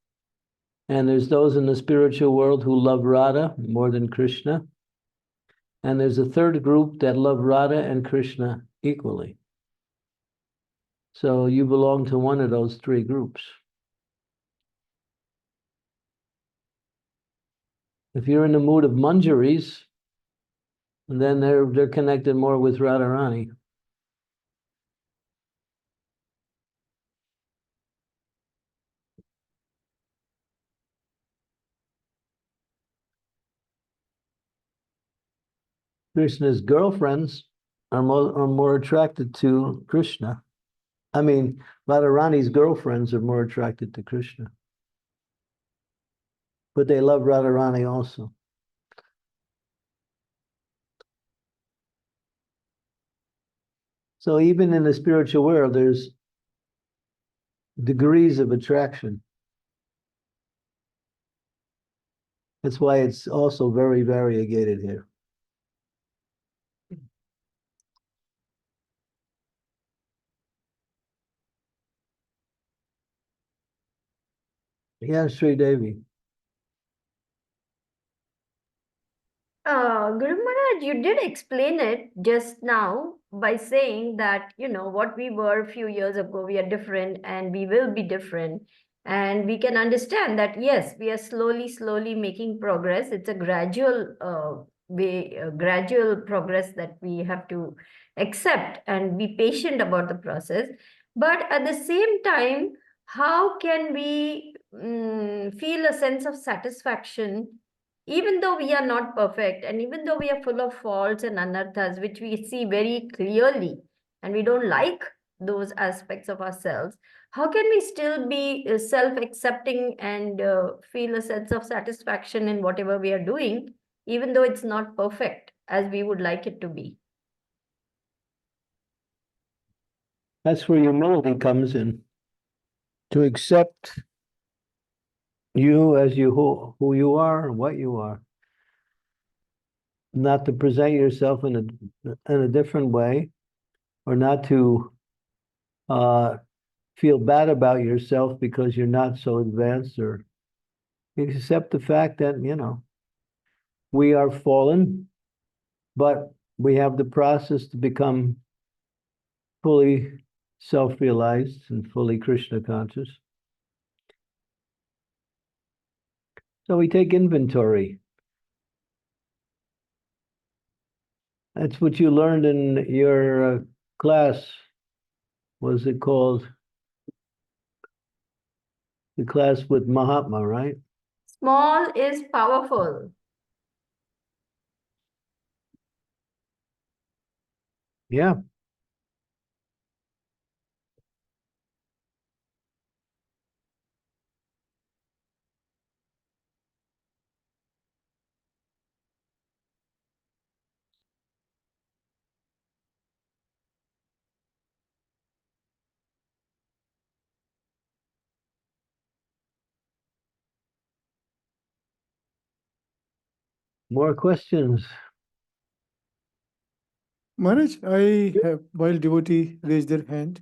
and there's those in the spiritual world who love Radha more than Krishna, and there's a third group that love Radha and Krishna equally. So you belong to one of those three groups. If you're in the mood of manjaris, then they're connected more with Radharani. Krishna's girlfriends are more attracted to Krishna. I mean, Radharani's girlfriends are more attracted to Krishna. But they love Radharani also. So even in the spiritual world, there's degrees of attraction. That's why it's also very variegated here. Yeah, Sri Devi. Guru Maharaj, you did explain it just now by saying that, what we were a few years ago, we are different and we will be different. And we can understand that, yes, we are slowly making progress. It's a gradual gradual progress that we have to accept and be patient about the process. But at the same time, how can we feel a sense of satisfaction even though we are not perfect and even though we are full of faults and anarthas, which we see very clearly, and we don't like those aspects of ourselves, how can we still be self-accepting and feel a sense of satisfaction in whatever we are doing, even though it's not perfect as we would like it to be? That's where humility comes in. To accept you as who you are and what you are. Not to present yourself in a different way, or not to feel bad about yourself because you're not so advanced, or accept the fact that, we are fallen, but we have the process to become fully self-realized and fully Krishna conscious. So we take inventory. That's what you learned in your class. Was it called? The class with Mahatma, right? Small is powerful. Yeah. More questions? Maharaj, I have, while devotee raised their hand,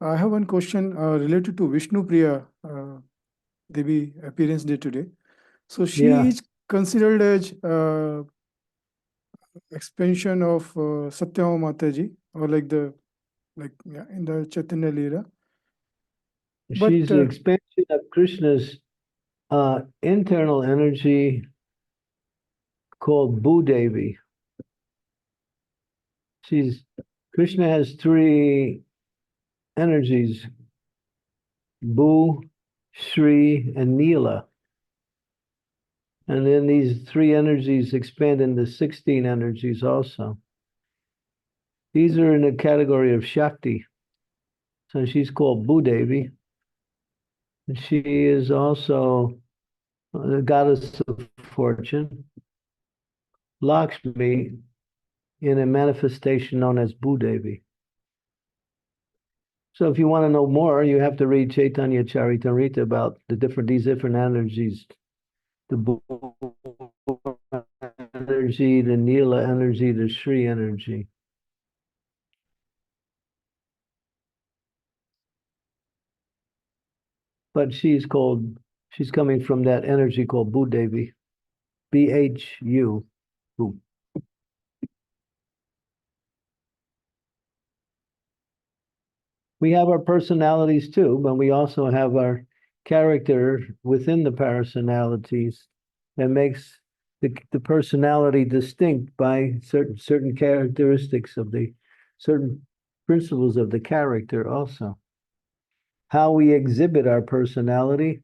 I have one question related to Vishnu Priya Devi appearance day today. So she Yeah. is considered as expansion of Satyama Mataji, or in the Chaitanya Leela. She's But the expansion of Krishna's internal energy called Bhudevi. Krishna has three energies: Bhu, Shri, and Neela. And then these 3 energies expand into 16 energies also. These are in the category of Shakti. So she's called Bhudevi. She is also the goddess of fortune. Lakshmi in a manifestation known as Bhudevi. So if you want to know more, you have to read Chaitanya Charitamrita about these different energies. The Bhu energy, the Nila energy, the Shri energy. But she's coming from that energy called Bhudevi. Bhu. Bhu. We have our personalities too, but we also have our character within the personalities that makes the personality distinct by certain characteristics of the certain principles of the character also. How we exhibit our personality,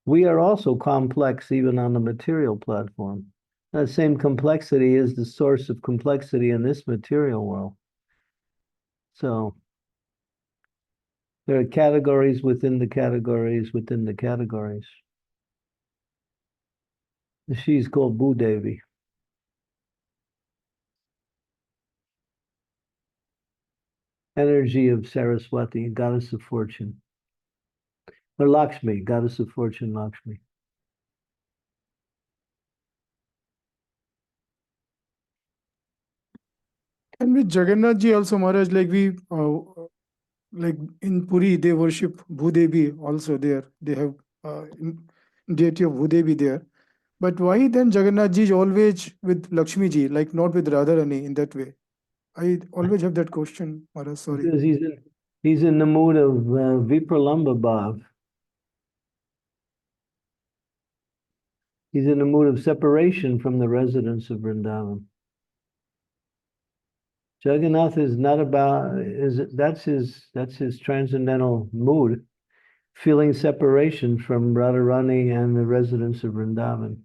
we are also complex even on the material platform. That same complexity is the source of complexity in this material world. So there are categories within the categories within the categories. She's called Bhudevi. Energy of Saraswati, goddess of fortune. Or Lakshmi, goddess of fortune, Lakshmi. And with Jagannath ji also, Maharaj, like in Puri, they worship Bhudevi also there. They have deity of Bhudevi there. But why then Jagannath ji is always with Lakshmi ji, like not with Radharani in that way? I always have that question, Maharaj, sorry. Because he's in the mood of Vipralamba Bhav. He's in the mood of separation from the residents of Vrindavan. Jagannath is not about, that's his transcendental mood, feeling separation from Radharani and the residents of Vrindavan.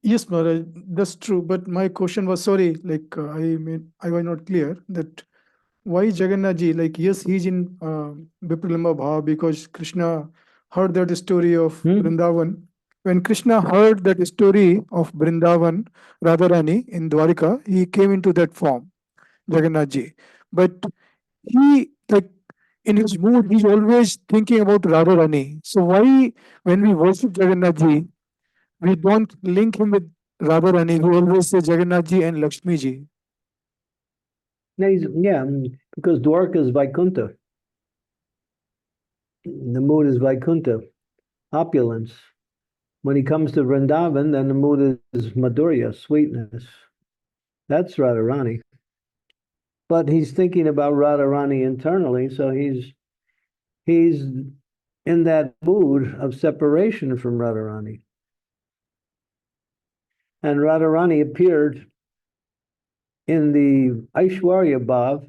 Yes, Maharaj, that's true. But my question was, sorry, like I was not clear that why Jagannath ji, like yes, he's in Vipralamba Bhav because Krishna heard that story of Vrindavan. When Krishna heard that story of Vrindavan, Radharani in Dwarika, he came into that form, Jagannath ji. But he, like in his mood, he's always thinking about Radharani. So why, when we worship Jagannath ji, we don't link him with Radharani? We always say Jagannath ji and Lakshmi ji. Yeah, because Dwarka is Vaikuntha. The mood is Vaikuntha, opulence. When he comes to Vrindavan, then the mood is Madhurya, sweetness. That's Radharani. But he's thinking about Radharani internally, so he's in that mood of separation from Radharani. And Radharani appeared in the Aishwarya Bhav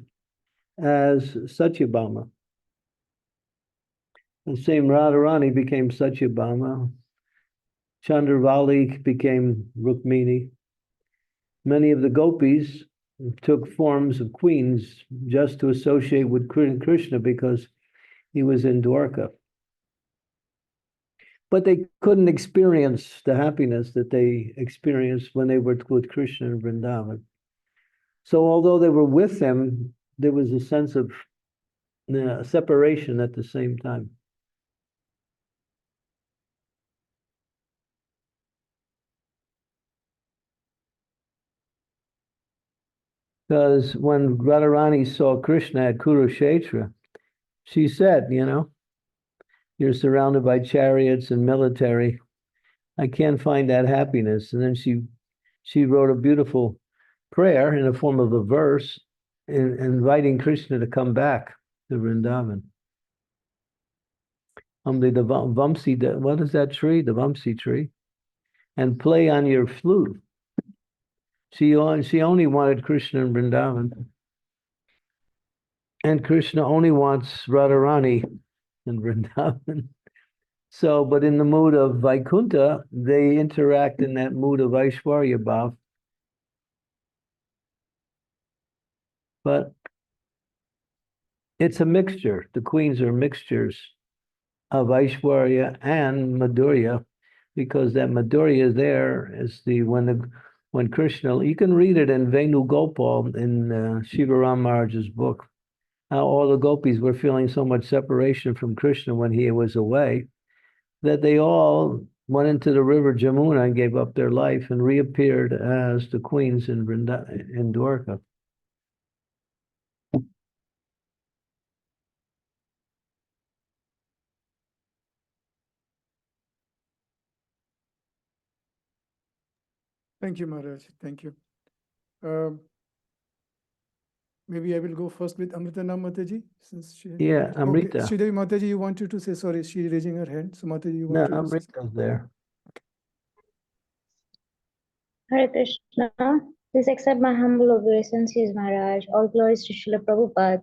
as Satyabhama. The same Radharani became Satyabhama. Chandravali became Rukmini. Many of the gopis took forms of queens just to associate with Krishna because he was in Dwarka. But they couldn't experience the happiness that they experienced when they were with Krishna in Vrindavan. So although they were with him, there was a sense of separation at the same time. Because when Radharani saw Krishna at Kurukshetra, she said, you're surrounded by chariots and military. I can't find that happiness. And then she wrote a beautiful prayer in the form of a verse inviting Krishna to come back to Vrindavan. The Vamsi, what is that tree? The Vamsi tree. And play on your flute. She only wanted Krishna and Vrindavan. And Krishna only wants Radharani and Vrindavan. So, but in the mood of Vaikuntha, they interact in that mood of Aishwarya Bhav. But it's a mixture. The queens are mixtures of Aishwarya and Madhurya, because that Madhurya there is when Krishna, you can read it in Venugopal in Shiva Ram Maharaj's book, how all the gopis were feeling so much separation from Krishna when he was away, that they all went into the river Jamuna and gave up their life and reappeared as the queens in Dwarka. Thank you, Maharaj. Thank you. Maybe I will go first with Amritana Mataji, since she. Yeah, Amrita. Okay. Sridevi Mataji, you wanted to say, sorry, she raising her hand. So Mataji, you No, wanted to say. Amrita's there. Hare Krishna. Please accept my humble obeisances, Maharaj. All glories to Srila Prabhupada.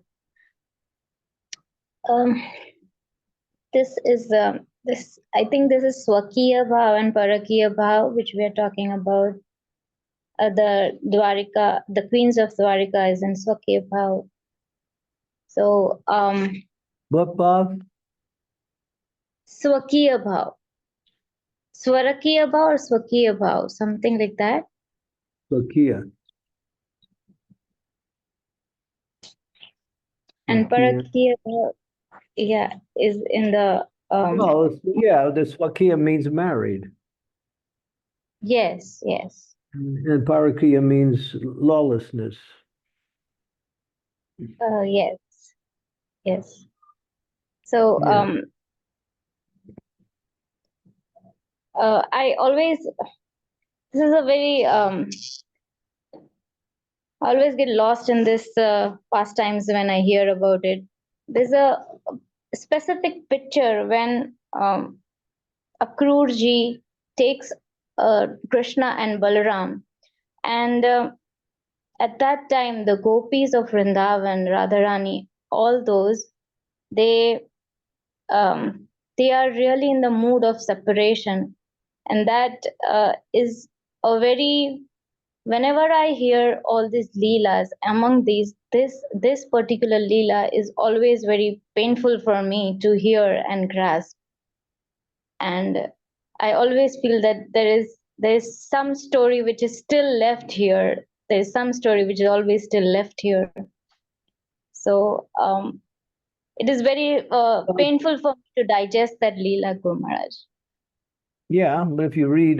This is this. I think this is Swakiya Bhav and Parakiya Bhav, which we are talking about. The Dwarika, the queens of Dwarika is in Swakiya Bhav. So What Bhav? Swakiya Bhav. Swarakiya Bhav or Swakiya Bhav, something like that. Swakiya. And Parakiya Bhav, yeah, is in the No, yeah, the Swakiya means married. yes, yes. And Parakiya means lawlessness. Yes, yes. So Yeah. I always, this is a very I always get lost in this pastimes when I hear about it. There's a specific picture when Akrurji takes Krishna and Balaram, and at that time the gopis of Vrindavan, Radharani, all those, they are really in the mood of separation, and that is a very, whenever I hear all these leelas, among these, this particular leela is always very painful for me to hear and grasp. And I always feel that there is some story which is still left here. There is some story which is always still left here. So it is very painful for me to digest that leela, Guru Maharaj. Yeah, but if you read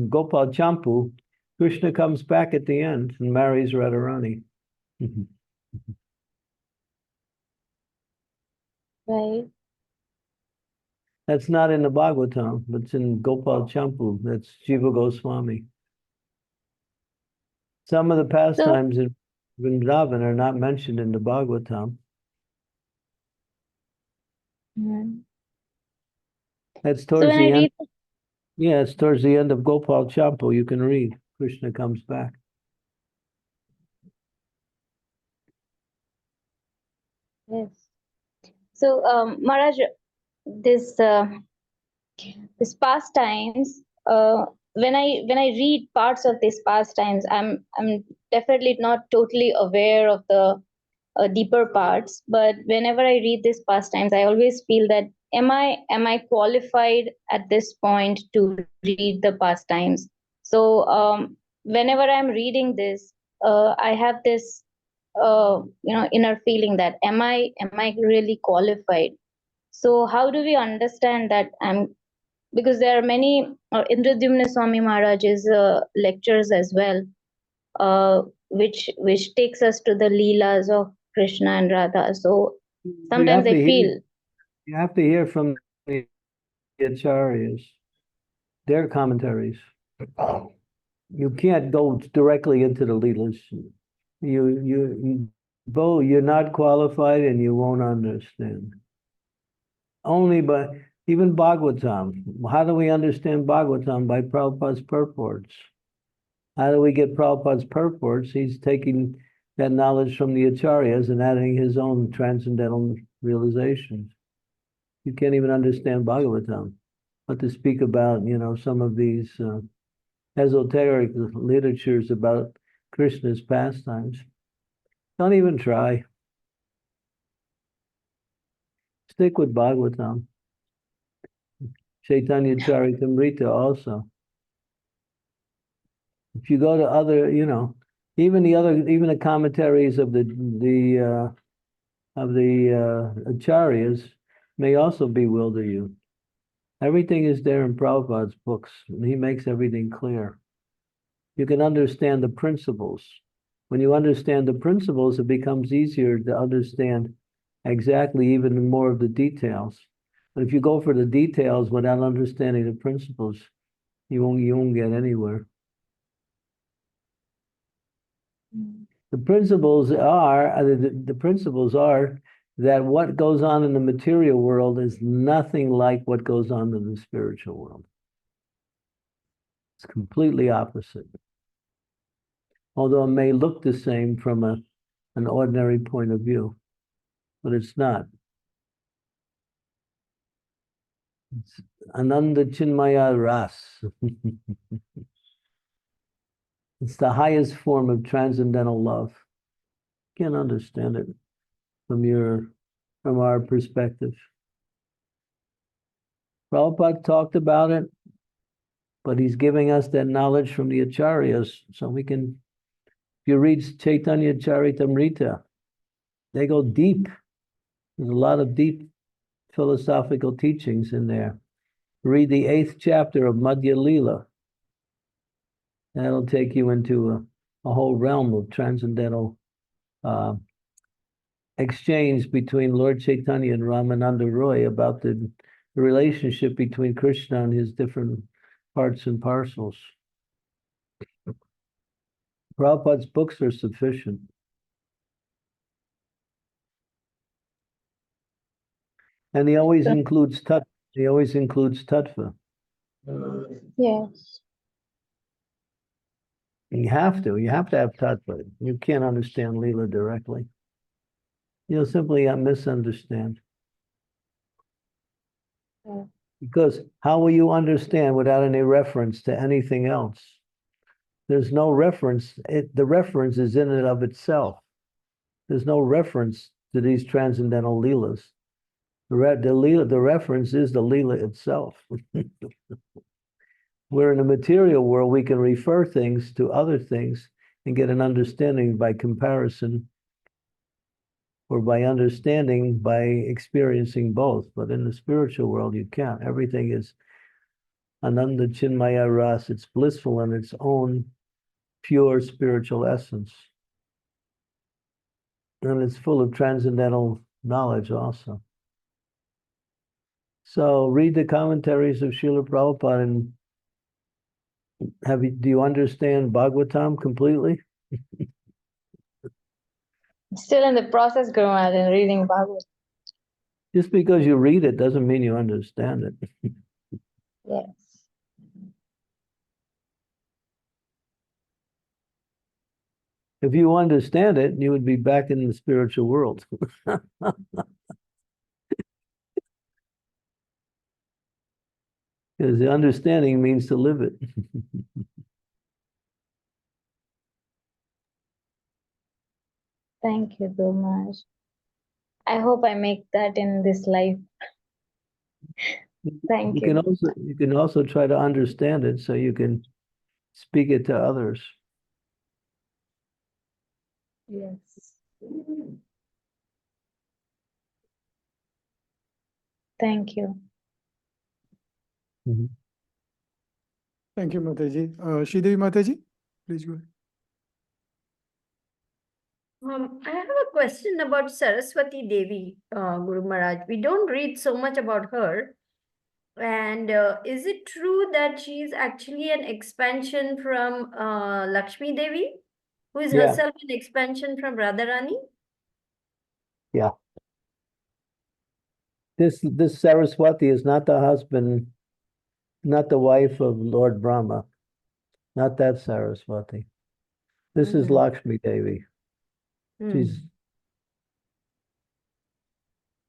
Gopal Champu, Krishna comes back at the end and marries Radharani. Right. That's not in the Bhagavatam, but it's in Gopal Champu. That's Jiva Goswami. Some of the pastimes in Vrindavan are not mentioned in the Bhagavatam. That's towards the end. Yeah, it's towards the end of Gopal Champu. You can read. Krishna comes back. Yes. So, Maharaj, this pastimes, when I read parts of these pastimes, I'm definitely not totally aware of the deeper parts. But whenever I read these pastimes, I always feel that am I qualified at this point to read the pastimes? So whenever I'm reading this, I have this inner feeling that am I really qualified? So how do we understand that because there are many Indradyumna Swami Maharaj's lectures as well, which takes us to the leelas of Krishna and Radha. So sometimes I feel you have to hear from the acharyas, their commentaries. You can't go directly into the leelas. You're not qualified and you won't understand. Only by, even Bhagavatam. How do we understand Bhagavatam? By Prabhupada's purports. How do we get Prabhupada's purports? He's taking that knowledge from the acharyas and adding his own transcendental realizations. You can't even understand Bhagavatam, but to speak about, some of these esoteric literatures about Krishna's pastimes. Don't even try. Stick with Bhagavatam. Chaitanya Charitamrita also. If you go to other, even the commentaries of the acharyas may also bewilder you. Everything is there in Prabhupada's books. He makes everything clear. You can understand the principles. When you understand the principles, it becomes easier to understand exactly even more of the details. But if you go for the details without understanding the principles, you won't get anywhere. The principles are that what goes on in the material world is nothing like what goes on in the spiritual world. It's completely opposite. Although it may look the same from an ordinary point of view, but it's not. It's Ananda Chinmaya Ras. It's the highest form of transcendental love. Can't understand it from our perspective. Prabhupada talked about it, but he's giving us that knowledge from the acharyas, so we can. If you read Chaitanya Charitamrita, they go deep. There's a lot of deep philosophical teachings in there. Read the 8th chapter of Madhya Lila. That'll take you into a whole realm of transcendental exchange between Lord Chaitanya and Ramananda Roy about the relationship between Krishna and his different parts and parcels. Prabhupada's books are sufficient. And he always includes tattva. Yes. You have to have tattva. You can't understand Leela directly. You'll simply misunderstand. Yeah. Because how will you understand without any reference to anything else? There's no reference. The reference is in and of itself. There's no reference to these transcendental Leelas. The reference is the Leela itself. Where in the material world, we can refer things to other things and get an understanding by comparison, or by understanding by experiencing both. But in the spiritual world, you can't. Everything is Ananda Chinmaya Ras. It's blissful in its own pure spiritual essence. And it's full of transcendental knowledge also. So read the commentaries of Srila Prabhupada and do you understand Bhagavatam completely? Still in the process, Guru Maharaj, in reading Bhagavatam. Just because you read it doesn't mean you understand it. Yes. If you understand it, you would be back in the spiritual world. Because the understanding means to live it. Thank you, Guru Maharaj. I hope I make that in this life. Thank you. You can also try to understand it so you can speak it to others. Yes. Thank you. Thank you, Mataji. Sridevi Mataji, please go ahead. I have a question about Saraswati Devi, Guru Maharaj. We don't read so much about her. And is it true that she is actually an expansion from Lakshmi Devi, who is Yeah. herself an expansion from Radharani? Yeah. This Saraswati is not the husband, not the wife of Lord Brahma. not that Saraswati. This is Mhm. Lakshmi Devi. She's Hmm.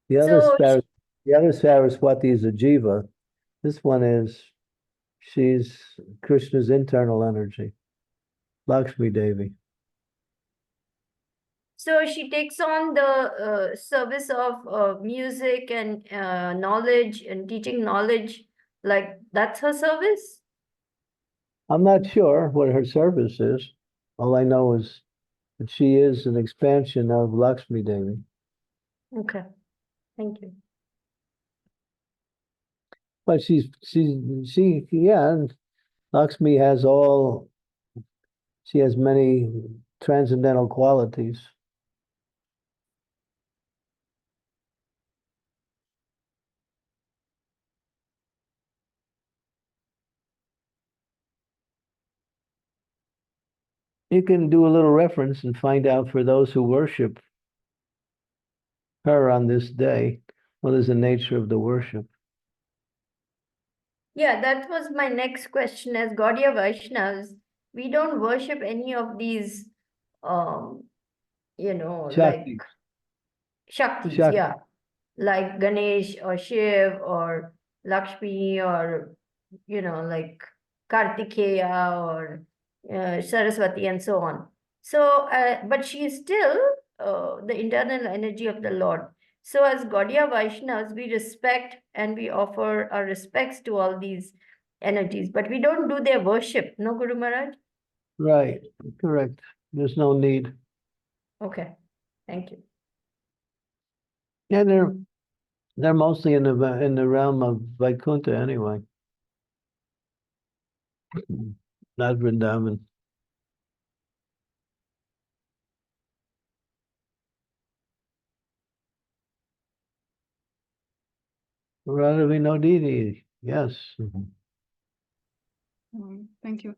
the other So the other Saraswati is a jiva. This one is she's Krishna's internal energy. Lakshmi Devi. So she takes on the service of music and knowledge and teaching knowledge, like that's her service? I'm not sure what her service is. All I know is that she is an expansion of Lakshmi Devi. Okay, thank you. But she and Lakshmi has she has many transcendental qualities. You can do a little reference and find out for those who worship her on this day, what is the nature of the worship? Yeah, that was my next question. As Gaudiya Vaishnavas, we don't worship any of these, um, like Shakti. Shaktis, Shakti. yeah, like Ganesh or Shiv or Lakshmi or, like Kartikeya or Saraswati and so on. So, but she is still the internal energy of the Lord. So, as Gaudiya Vaishnavas, we respect and we offer our respects to all these energies, but we don't do their worship, no, Guru Maharaj? Right, correct. There's no need. Okay, thank you. Yeah, they're mostly in the realm of Vaikuntha anyway. Not Vrindavan. Radha Vinodini, yes. Thank you.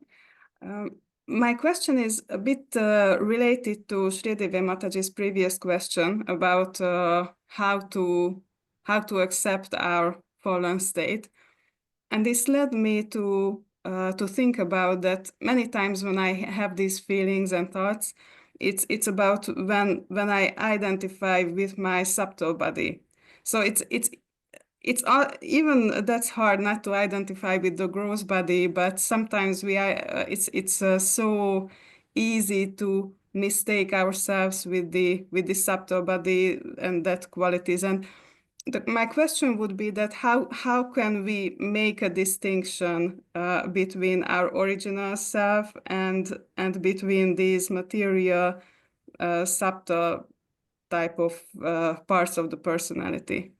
My question is a bit related to Sridevi Mataji's previous question about how to accept our fallen state, and this led me to think about that many times when I have these feelings and thoughts, it's about when I identify with my subtle body. So it's even that's hard not to identify with the gross body, but sometimes it's so easy to mistake ourselves with the subtle body and that qualities. And my question would be that how can we make a distinction between our original self and between these material subtle type of parts of the personality?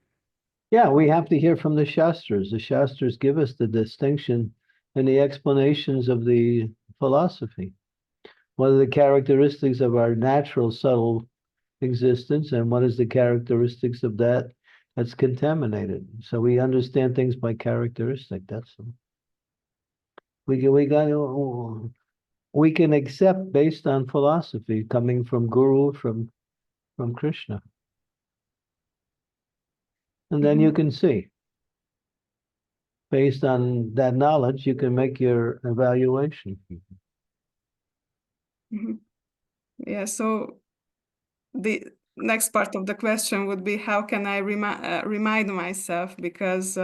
Yeah, we have to hear from the Shastras. The Shastras give us the distinction and the explanations of the philosophy. What are the characteristics of our natural subtle existence and what is the characteristics of that's contaminated? So we understand things by characteristic. That's we can accept based on philosophy coming from Guru, from Krishna. And then you can see. Based on that knowledge, you can make your evaluation. Yeah, so the next part of the question would be how can I remind myself, because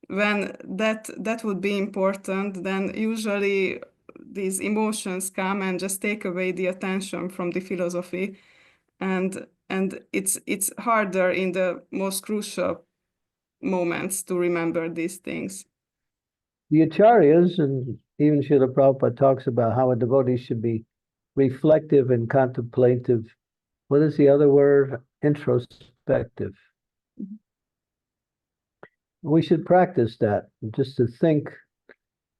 when that would be important, then usually these emotions come and just take away the attention from the philosophy, and it's harder in the most crucial moments to remember these things. The Acharyas and even Srila Prabhupada talks about how a devotee should be reflective and contemplative. What is the other word? Introspective. We should practice that, just to think,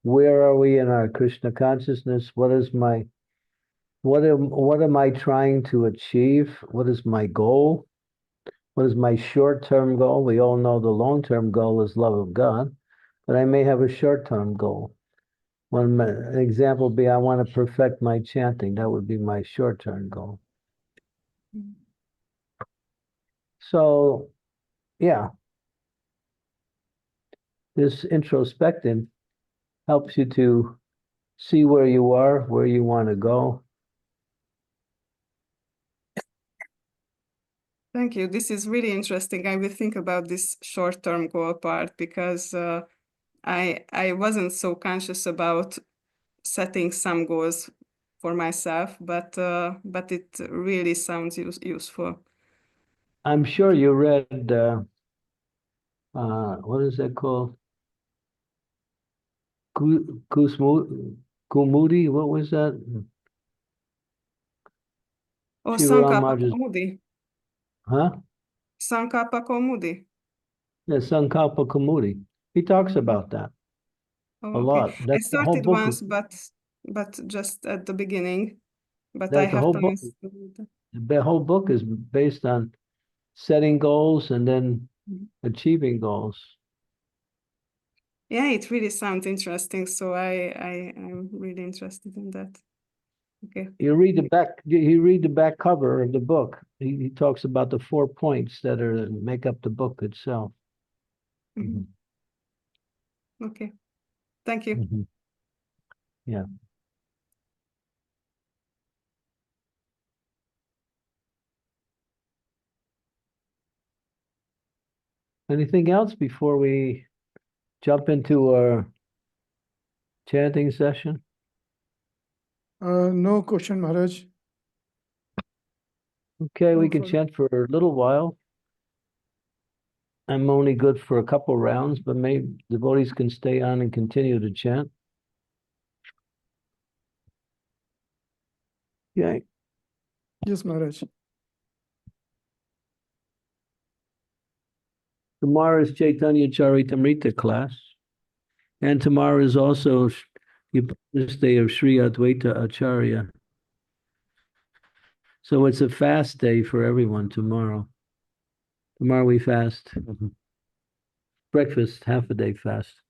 where are we in our Krishna consciousness? What am I trying to achieve? What is my goal? What is my short-term goal? We all know the long-term goal is love of God, but I may have a short-term goal. One example would be I want to perfect my chanting. That would be my short-term goal. So, yeah, this introspecting helps you to see where you are, where you want to go. Thank you. This is really interesting. I will think about this short-term goal part because I wasn't so conscious about setting some goals for myself, but it really sounds useful. I'm sure you read, what is that called? Kumudi, what was that? Oh, Shivaram Sankalpa Maharaj's, Kaumudi. huh? Sankalpa Kaumudi. Yeah, Sankalpa Kumudi. He talks about that Oh, a okay. lot. I That's the whole started book. once, but just at the beginning. But I That's the have whole to book. miss. The whole book is based on setting goals and then Mhm. achieving goals. Yeah, it really sounds interesting. So I'm really interested in that. Okay. You read the back cover of the book. He talks about the 4 points that make up the book itself. Mhm. Okay. Thank you. Mhm. Yeah. Anything else before we jump into our chanting session? No question, Maharaj. Okay, we No can further. chant for a little while. I'm only good for a couple rounds, but maybe devotees can stay on and continue to chant. Okay. Yes, Maharaj. Tomorrow is Chaitanya Charitamrita class. And tomorrow is also the day of Sri Advaita Acharya. So it's a fast day for everyone tomorrow. Tomorrow we fast. Breakfast, half a day fast.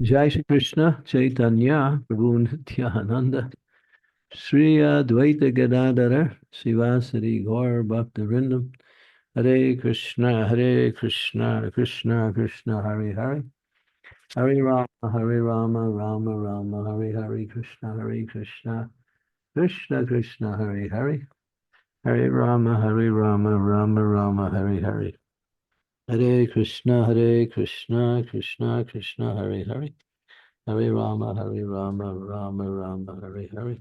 Jai Shri Krishna, Chaitanya, Prabhu Nityananda, Sri Advaita Gadadhara, Sivasari Gaur Bhaktivinoda, Hare Krishna, Krishna Krishna, Hare Hare, Hare Rama, Rama Rama, Hare Hare, Krishna Krishna, Krishna Krishna, Hare Hare, Hare Rama, Rama Rama, Hare Hare. Hare Krishna, Krishna Krishna, Hare Hare. Hare Rama, Rama Rama, Hare Hare.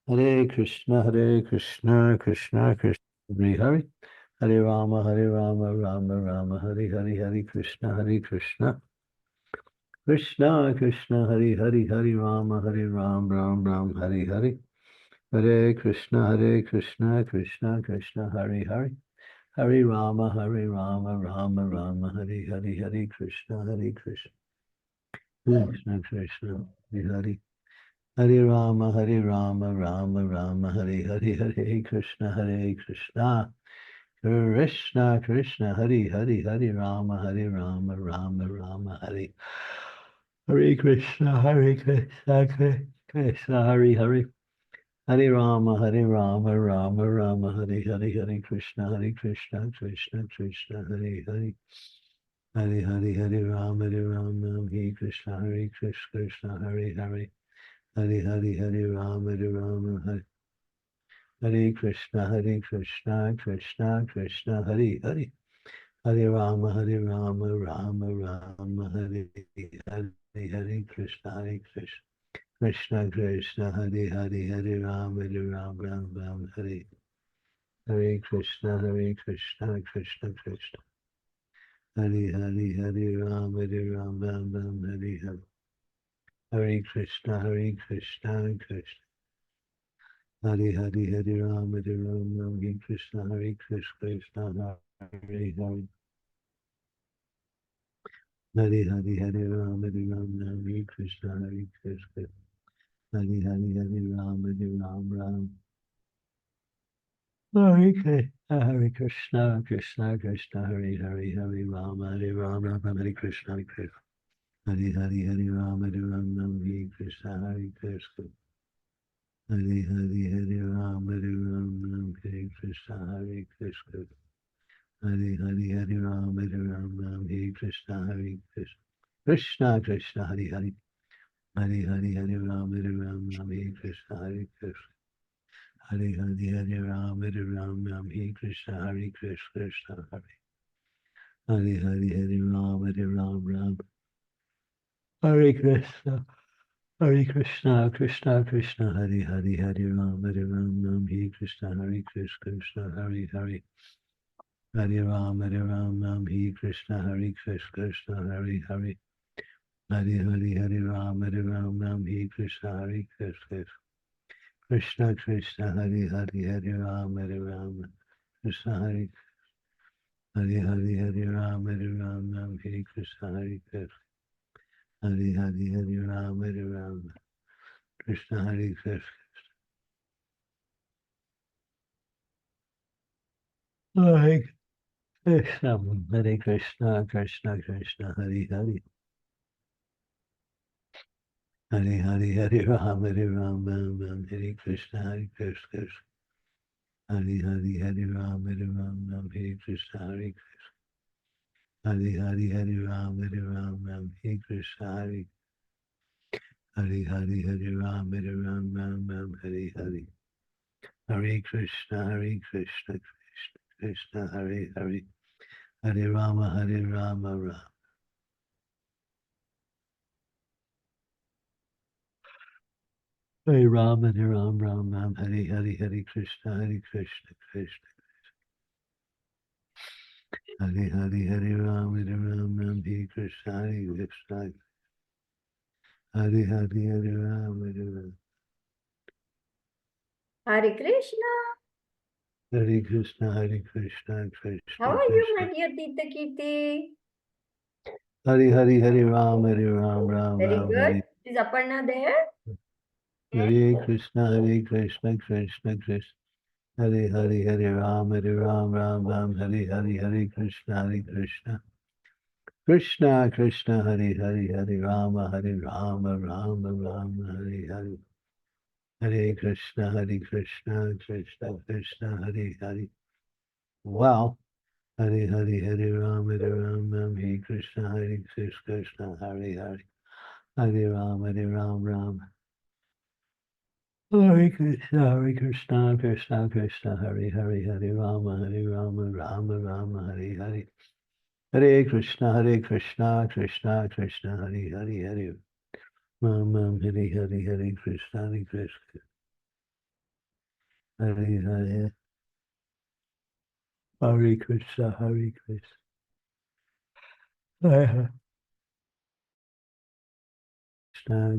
Hare Krishna, Krishna Krishna, Hare Hare. Hare Rama, Rama Rama, Hare Hare. Hare Krishna, Krishna Krishna, Hare Hare. Hare Rama, Ram, Hare Hare. Hare Krishna, Krishna Krishna, Hare Hare. Hare Rama, Rama Rama, Hare Hare. Hare Krishna, Krishna Krishna, Hare Hare. Hare Rama, Rama Rama, Hare Hare. Hare Krishna, Krishna Krishna, Hare Hare. Hare Rama, Rama Rama, Hare Hare Krishna, Krishna Hare Hare. Hare Rama, Rama Rama, Hare Hare. Hare Krishna, Krishna Krishna, Hare Hare. Hare Hare, Hare Rama, Hare Krishna, Krishna Hare Hare. Hare Hare, Hare Rama, Hare Hare Krishna, Krishna Krishna, Hare Hare. Hare Rama, Rama Rama, Hare Hare. Hare Krishna, Krishna Krishna, Hare Hare. Hare Rama, Rama, Hare Hare Krishna, Krishna Krishna. Hare Hare, Hare Rama, Rama, Hare Hare. Hare Krishna, Krishna Hare Hare Hare Ram, Hare Ram, Ram Hare Krishna, Hare Krishna, Krishna Hare Hare. Hare Hare Hare Ram, Hare Ram, Ram Hare Krishna, Hare Krishna. Hare Hare Hare Ram, Hare Ram, Ram. Hare Krishna, Hare Krishna, Krishna Krishna, Hare Hare, Hare Ram, Hare Ram, Ram Hare Krishna, Hare Krishna. Hare Hare Hare Ram, Hare Ram, Ram Hare Krishna, Hare Krishna. Hare Hare Hare Ram, Hare Ram, Ram Hare Krishna, Hare Krishna. Hare Hare Hare Ram, Hare Ram, Ram Hare Krishna, Hare Krishna. Krishna Krishna, Hare Hare. Hare Hare Hare Ram, Hare Ram, Ram Hare Krishna, Hare Krishna. Hare Hare Hare Ram, Hare Ram, Ram Hare Krishna, Hare Krishna, Krishna Hare. Hare Hare Hare Ram, Hare Ram, Ram Hare Krishna, Hare Krishna, Krishna Krishna, Hare Hare Hare Ram, Hare Ram, Ram Hare Krishna, Hare Krishna, Krishna Hare Hare. Hare Ram, Hare Ram, Ram Hare Krishna, Hare Krishna, Krishna Hare Hare. Hare Hare Hare Ram, Hare Ram, Ram Hare Krishna, Hare Krishna, Krishna Krishna, Hare Hare Hare Ram, Hare Ram, Krishna Hare. Hare Hare Hare Ram, Hare Ram, Ram Hare Krishna, Hare Krishna. Hare Hare Hare Ram, Hare Ram, Krishna Hare Krishna. Hare Krishna, Hare Krishna, Krishna Krishna, Hare Hare. Hare Hare Hare Ram, Hare Ram, Ram Ram, Hare Krishna, Hare Krishna. Hare Hare Hare Ram, Hare Ram, Ram Hare Krishna, Hare Krishna. Hare Hare Hare Ram, Hare Ram, Ram Hare Krishna, Hare. Hare Hare Hare Ram, Hare Ram, Ram Ram, Hare Hare. Hare Krishna, Hare Krishna, Krishna Krishna, Hare Hare. Hare Rama, Hare Rama, Rama. Hare Ram, Hare Ram, Ram Ram, Hare Hare, Hare Krishna, Krishna Krishna. Hare Hare, Hare Ram, Hare Ram, Ram Hare Krishna, Krishna. Hare Hare, Hare Ram, Hare Ram. Hare Krishna. Hare Krishna, Krishna How are you, Krishna. my dear Tita Kirti? Hare Hare, Hare Ram, Hare Ram, Ram Very Ram, good. Hare. Is Aparna there? Hare Krishna, Krishna Krishna. Hare Hare, Hare Ram, Hare Ram, Ram Ram, Hare Hare, Hare Krishna, Krishna. Krishna Krishna, Hare Hare, Hare Rama, Hare Rama, Rama Rama, Hare Hare. Hare Krishna, Krishna Krishna, Hare Hare. Wow. Hare Hare, Hare Ram, Hare Ram, Ram Hare Krishna, Krishna, Hare Hare. Hare Ram, Ram. Hare Krishna, Krishna Krishna, Hare Hare, Hare Rama, Rama Rama, Hare Hare. Hare Krishna, Krishna Krishna, Hare Hare, Hare Ram, Hare Hare, Hare Krishna, Krishna. Hare Hare. Hare Krishna, Krishna. Hare Hare.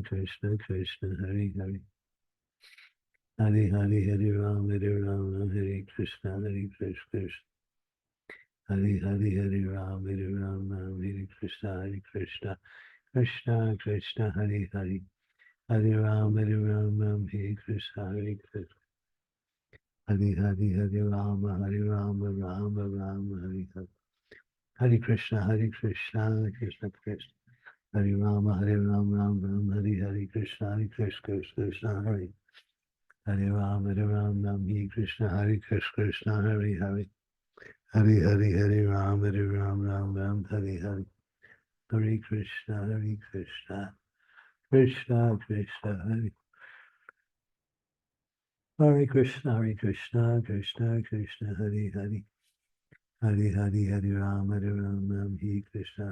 Krishna Krishna, Hare Hare. Hare Hare, Hare Ram, Hare Krishna, Krishna. Hare Hare, Hare Ram, Hare Krishna, Krishna. Krishna Krishna, Hare Hare. Hare Ram, Hare Krishna, Krishna. Hare Hare, Hare Rama, Rama Rama, Hare Hare. Hare Krishna, Krishna Krishna. Hare Rama, Ram Ram, Hare Hare. Krishna, Krishna, Hare. Hare Ram, Ram Hare Krishna, Krishna, Hare Hare. Hare Hare, Hare Ram, Ram Hare Hare. Hare Krishna, Krishna. Krishna Krishna, Hare. Hare Krishna, Krishna Krishna, Hare Hare. Hare Hare, Hare Ram, Ram Hare Krishna,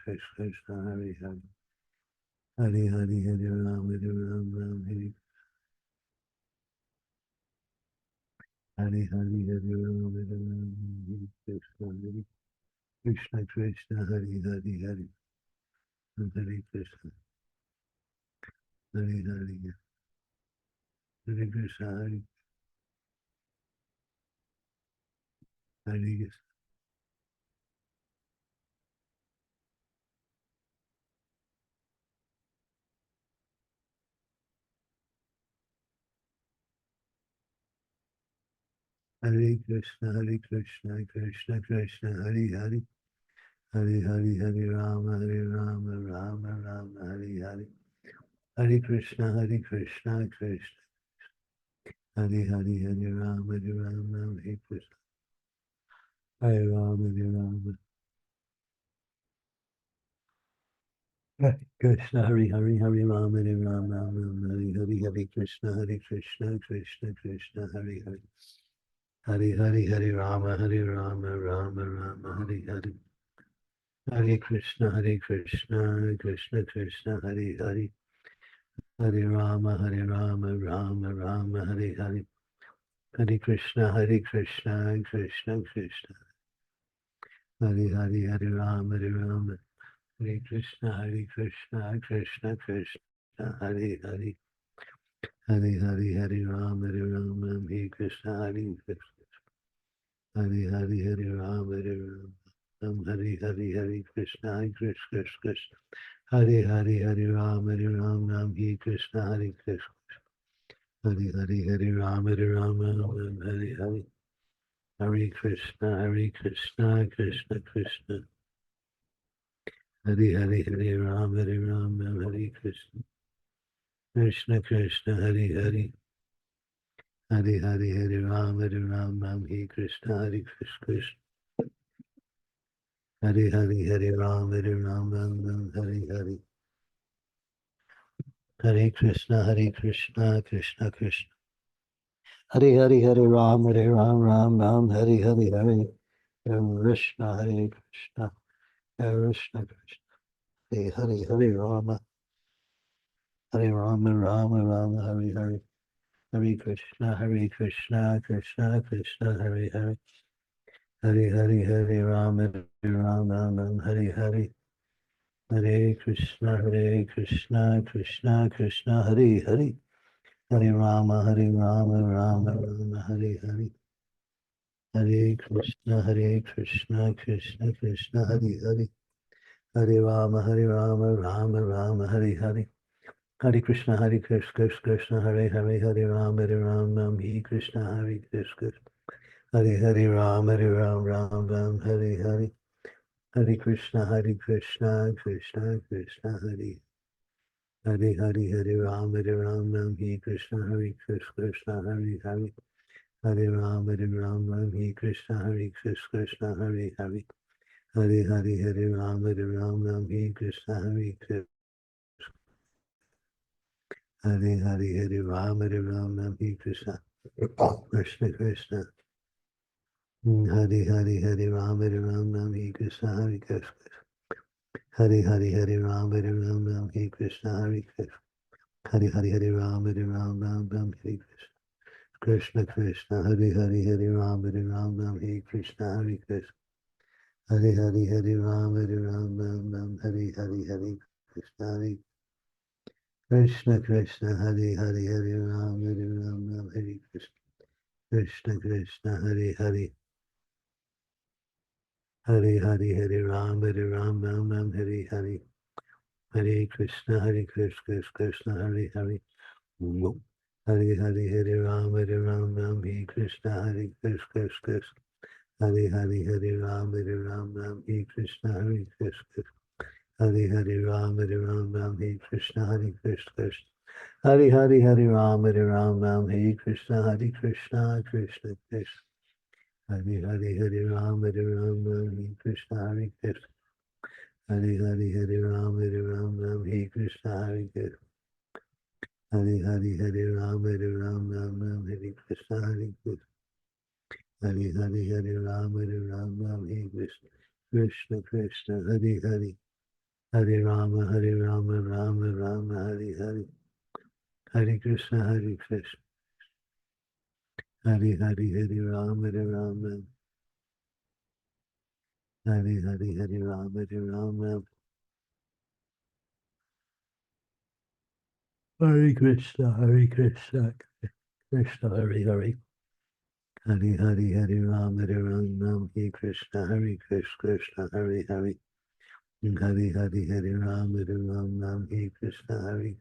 Krishna, Hare Hare. Hare Hare, Hare Ram, Ram Hare. Hare Hare, Hare Ram, Hare Krishna, Krishna Krishna, Hare Hare, Hare. Hare Krishna, Hare Hare. Hare Krishna, Hare Hare Krishna. Hare Krishna, Hare Krishna, Krishna Krishna, Hare Hare, Hare Hare, Hare Rama, Rama Rama, Hare Hare. Hare Krishna, Krishna Hare Hare, Hare Rama, Hare Krishna, Hare Rama, Hare Rama. Hare Krishna, Hare Hare, Hare Rama, Hare Rama, Hare Hare, Hare Krishna, Krishna Krishna, Hare Hare. Hare Hare, Hare Rama, Rama Rama, Hare Hare. Hare Krishna, Krishna Krishna, Hare Hare. Hare Rama, Rama Rama, Hare Hare. Hare Krishna, Krishna Krishna. Hare Hare, Hare Rama, Hare Krishna, Krishna Krishna, Hare Hare. Hare Hare, Hare Rama, Hare Krishna, Krishna. Hare Hare, Hare Rama, Hare Hare Krishna, Krishna. Hare Hare, Hare Rama, Hare Krishna, Krishna. Hare Hare, Hare Rama, Hare Hare. Hare Krishna, Krishna Krishna. Hare Hare, Hare Rama, Hare Krishna. Krishna Krishna, Hare Hare. Hare Hare, Hare Rama, Hare Krishna, Krishna. Hare Hare, Hare Rama, Hare Hare. Hare Krishna, Krishna Krishna. Hare Hare, Hare Ram, Ram, Hare Hare, Hare Krishna, Krishna, Krishna Krishna. Hare Hare, Hare Rama, Rama, Hare Hare. Hare Krishna, Krishna Krishna, Hare Hare. Hare Hare, Hare Rama, Hare Hare. Hare Krishna, Krishna Krishna, Hare Hare. Hare Rama, Rama, Hare Hare. Hare Krishna, Krishna Krishna, Hare Hare. Hare Rama, Rama, Hare Hare. Hare Krishna, Krishna, Hare Hare. Hare Rama, Hare Krishna, Krishna. Hare Hare Rama, Ram, Hare Hare. Hare Krishna, Krishna Krishna, Hare Hare. Hare Rama, Hare Krishna, Krishna. Hare Hare. Hare Rama, Hare Krishna, Krishna. Hare Hare. Hare Hare, Hare Rama, Hare Krishna, Krishna. Hare Hare, Hare Rama, Hare Krishna, Krishna Krishna. Hare Hare, Hare Rama, Hare Krishna, Hare Krishna. Hare Hare, Hare Rama, Hare Krishna, Hare Krishna. Hare Hare, Hare Rama, Hare Krishna. Krishna Krishna, Hare Hare, Hare Rama, Hare Krishna, Hare Krishna. Hare Hare, Hare Rama, Hare Hare Krishna, Hare Krishna Krishna, Hare Hare, Hare Rama, Hare Krishna. Krishna Krishna, Hare Hare. Hare Hare, Hare Rama, Hare Hare. Hare Krishna, Krishna, Hare Hare. Hare Hare, Hare Rama, Hare Krishna, Hare Krishna. Hare Hare, Hare Rama, Hare Krishna, Hare Krishna. Hare Hare Rama, Hare Krishna, Hare Krishna. Hare Hare, Hare Rama, Hare Krishna, Hare Krishna, Krishna Krishna. Hare Hare, Hare Rama, Hare Krishna, Hare Krishna. Hare Hare, Hare Rama, Hare Krishna, Hare Krishna. Hare Hare, Hare Rama, Hare Krishna, Hare Krishna. Hare Hare, Hare Rama, Hare Krishna. Krishna Krishna, Hare Hare. Hare Rama, Rama, Hare Hare. Hare Krishna, Krishna. Hare Hare, Hare Rama, Hare Hare, Hare Rama, Hare Krishna, Krishna Hare Hare. Hari Hari Hari Ram, Hare Ram, Hare Krishna, Hare Krishna, Hare Hare. Hari Hari Hari Ram, Hare Ram, Hare Krishna, Hare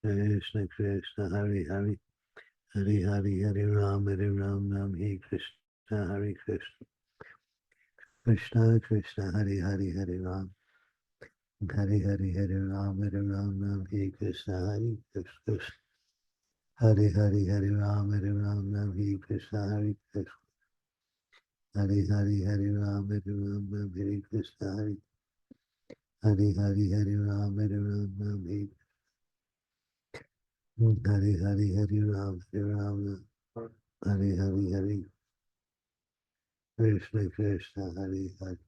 Krishna, Krishna, Hare Hare. Hari Hari Hari Ram, Hare Ram, Hare Krishna, Hare Krishna. Krishna Krishna, Hari Hari Hari Ram. Hari Hari Hari Ram, Hare Ram, Hare Krishna, Hare Krishna. Hari Hari Hari Ram, Hare Ram, Hare Krishna, Hare Krishna. Hari Hari Hari Ram, Hare Ram, Hare Krishna, Hare. Hari Hari Hari Ram, Hare Ram, Hare. Hari Hari Hari Ram, Hare Ram, Hari Hari Hari. Krishna Krishna, Hari Hari.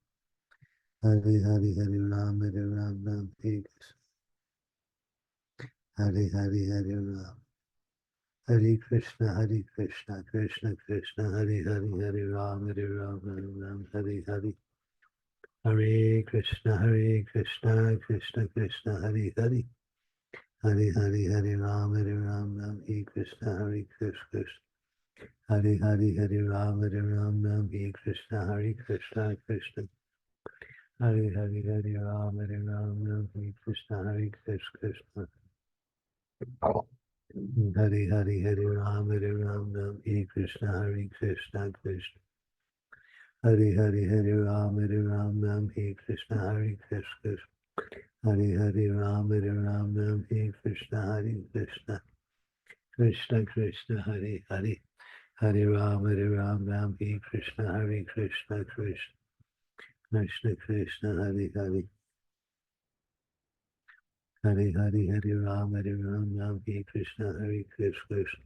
Hari Hari Hari Ram, Hare Ram, Hare Krishna. Hari Hari Hari Ram. Hare Krishna, Krishna Krishna, Hare Hare, Hare Ram, Ram, Hare Hare. Hare Krishna, Krishna Krishna, Hare Hare. Hare Hare, Hare Ram, Hare Krishna, Krishna. Hare Hare, Hare Ram, Hare Krishna, Krishna Krishna. Hare Hare, Hare Ram, Hare Krishna, Krishna. Hari Hari Hari Ram, Hare Krishna, Krishna Krishna. Hari Hari Hari Ram, Hare Krishna, Krishna. Hari Hari Ram, Hare Krishna, Krishna. Krishna Krishna, Hari Hari. Hari Ram, Hare Krishna, Krishna Krishna. Krishna Krishna, Hari Hari. Hari Hari Hari Ram, Hare Krishna, Krishna.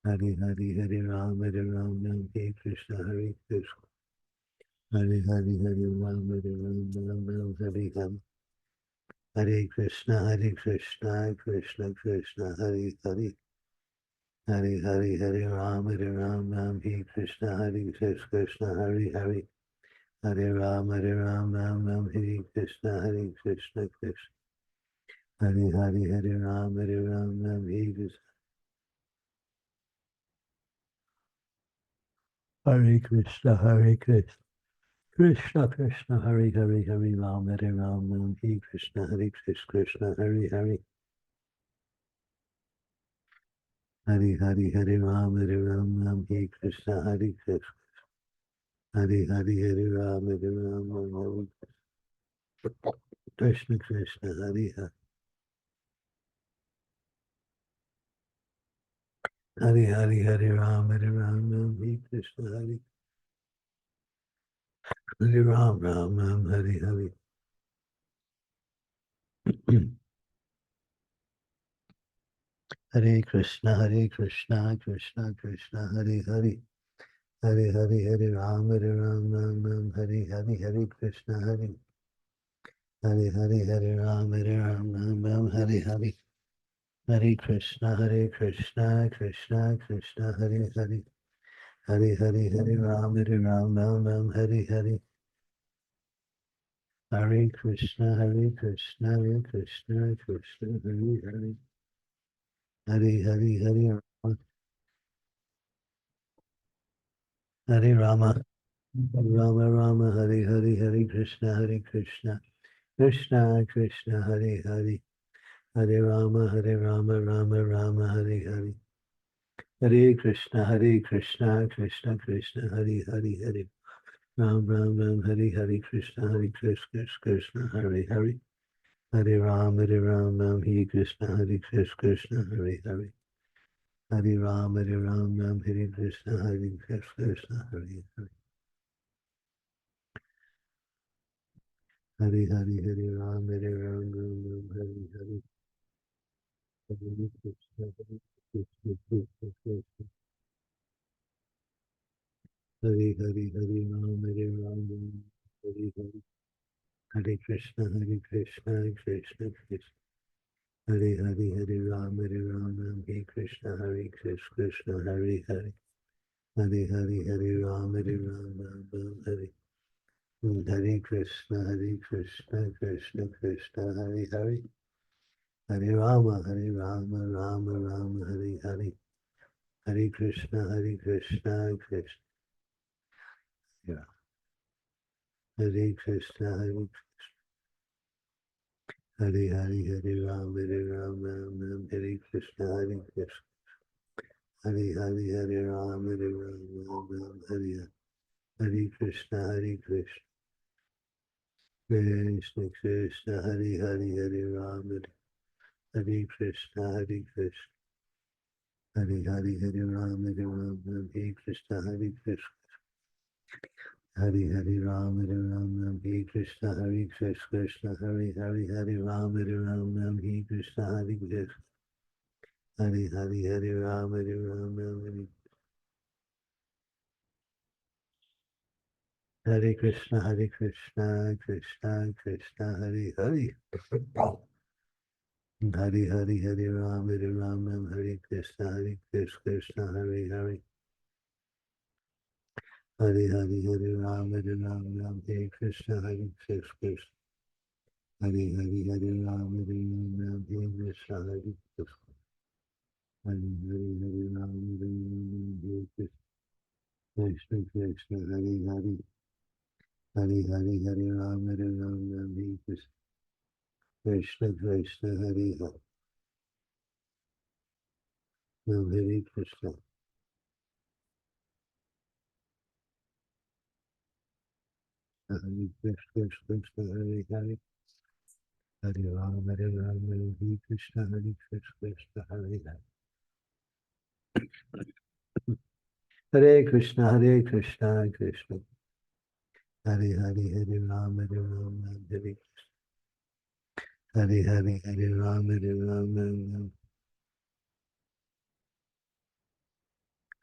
Hari Hari Hari Ram, Hare Krishna, Krishna. Hari Hari Hari Ram, Hare Ram. Hare Krishna, Krishna Krishna, Hare Hare. Hari Hari Hari Ram, Hare Krishna, Krishna, Hare Hare. Hare Ram, Hare Krishna, Krishna Krishna. Hari Hari Hari Ram, Hare Krishna. Hare Krishna, Krishna Krishna, Hare Hare, Hare Ram, Hare Krishna, Krishna, Hare Hare. Hare Hare, Hare Ram, Hare Krishna, Krishna. Hare Hare, Hare Ram, Hare Krishna, Krishna, Hare Hare. Hare Hare, Hare Ram, Hare Krishna, Hare Ram, Hare Hare. Hare Krishna, Krishna Krishna, Hare Hare. Hare Hare, Hare Ram, Hare Hare, Hare Krishna, Hare Hare, Hare Ram, Hare Hare. Hare Krishna, Krishna Krishna, Hare Hare. Hare Hare, Hare Ram, Hare Hare. Hare Krishna, Krishna Krishna, Hare Hare. Hare Hare, Hare Hare Rama. Rama, Hare Hare, Hare Krishna, Krishna Krishna, Hare Hare. Hare Rama, Rama, Hare Hare. Hare Krishna, Krishna Krishna, Hare Hare, Hare Ram, Hare Hare Krishna, Krishna, Hare Hare. Hare Ram, Hare Krishna, Krishna, Hare Hare. Hare Ram, Hare Krishna, Krishna, Hare Hare. Hare Hare, Hare Ram, Hare Hare. Hare Krishna, Krishna, Krishna. Hare Hare, Hare Ram, Hare Hare. Hare Krishna, Krishna Krishna. Hare Hare, Hare Ram, Hare Krishna, Krishna, Hare Hare. Hare Hare, Hare Ram, Hare. Hare Krishna, Krishna Krishna, Hare Hare. Hare Rama, Hare Hare. Hare Krishna, Krishna. Yeah. Hare Krishna, Hare Ram, Ram Ram, Hare Krishna, Hare Ram, Ram Ram, Hare Krishna, Krishna Krishna, Hare Ram, Hare Krishna, Hare Ram, Ram, Hare Krishna, Hare Ram, Ram, Hare Krishna, Krishna, Hare Ram, Ram, Hare Krishna, Hare Ram, Ram, Hare Krishna, Krishna, Krishna, Hare Hare. Hare Ram, Ram, Hare Krishna, Krishna, Hare Hare. Hare Ram, Ram, Hare Krishna, Krishna. Hare Ram, Ram, Hare Krishna, Krishna. Hare Ram, Ram, Hare Krishna, Krishna, Hare Hare. Hare Ram, Ram, Hare Krishna, Krishna, Hare Hare. Ram Hare Krishna. Hare Krishna, Krishna, Hare Hare. Hare Ram, Hare Krishna, Krishna, Hare Hare. Hare Krishna, Krishna, Hare Ram,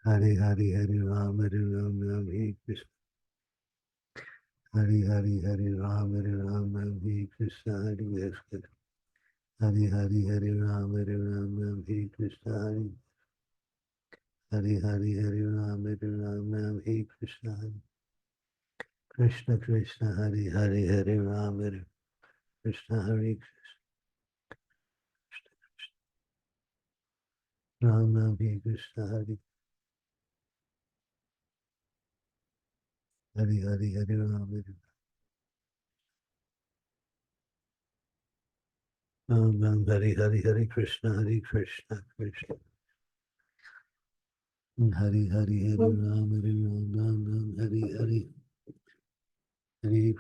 Hare Hare Ram, Ram. Hare Ram, Hare Krishna. Hare Ram, Hare Krishna, Hare Krishna. Hare Ram, Hare Krishna, Hare Ram, Hare Krishna, Krishna Krishna, Hare Ram, Hare Krishna, Hare Ram, Hare Krishna, Hare Ram, Hare Krishna, Krishna, Hare Ram, Hare Hare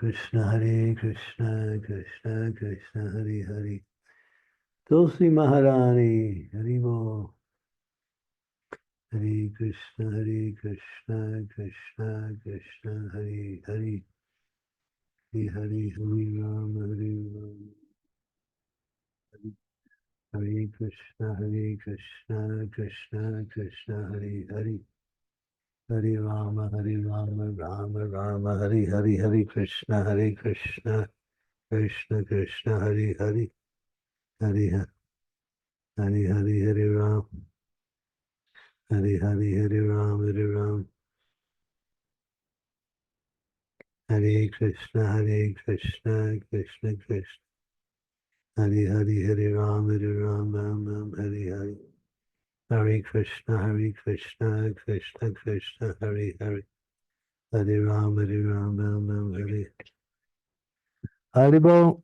Krishna, Krishna Krishna, Hare Hare. Tulsi Maharani, Haribo. Hare Krishna, Krishna Krishna, Hare Hare. Hare Ram, Hare Krishna, Krishna Krishna, Hare Hare. Hare Rama, Rama, Hare Hare, Hare Krishna, Krishna Krishna, Hare Hare. Hare Hare Ram. Hare Ram, Ram. Hare Krishna, Krishna Krishna. Hare Ram, Ram, Hare Hare. Hare Krishna, Krishna Krishna, Hare Hare. Hare Ram, Ram, Hare Haribo.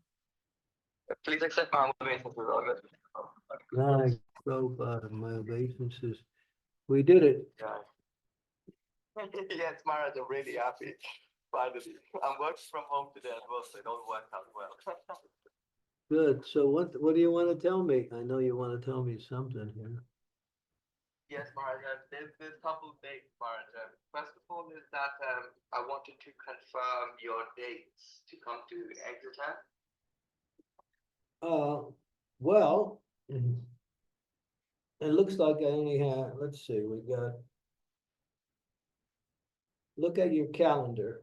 Please accept my obeisances, August. Nice, Prabhupada, my obeisances. We did it. Yeah. Yes, Maharaj, I'm really happy. Finally. I'm working from home today as well, so it all worked out well. Good. So what do you want to tell me? I know you want to tell me something here. Yes, Maharaja, there's a couple dates, Maharaja. First of all is that I wanted to confirm your dates to come to Exeter. Well, it looks like I only have, let's see, look at your calendar.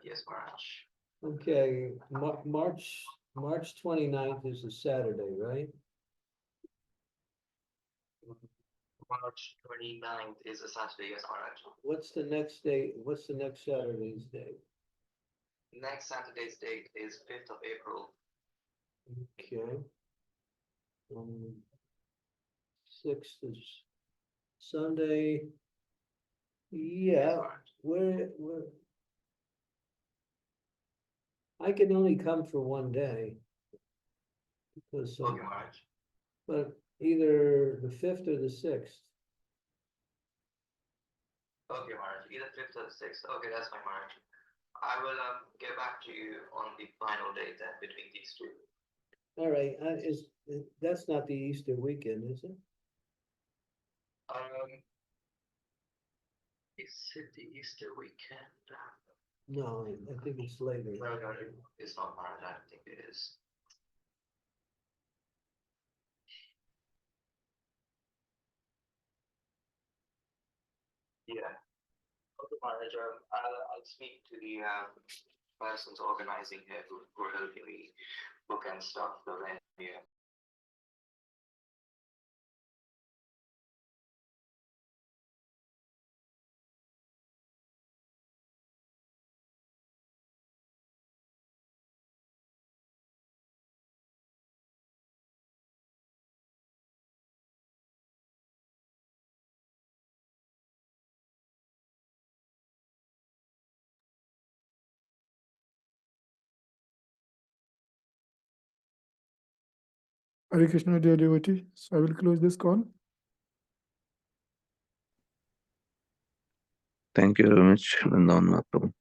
Yes, Maharaj. Okay, March 29th is a Saturday, right? March 29th is a Saturday, yes, Maharaj. What's the next day? What's the next Saturday's date? Next Saturday's date is 5th of April. Okay. Um, 6th is Sunday. Yeah, we're I can only come for one day. Because, Okay, Maharaj. but either the 5th or the 6th. Okay, Maharaj. Either 5th or the 6th. Okay, that's fine, Maharaj. I will get back to you on the final date then between these two. All right, that's not the Easter weekend, is it? Is it the Easter weekend? No, I think it's later. No, it's not, Maharaj. I don't think it is. Yeah. Okay, Maharaj. I'll speak to the persons organizing here who are helping me book and stuff. So then, yeah. Hare Krishna, dear devotee. So I will close this call. Thank you very much, Vrindavan Mahaprabhu.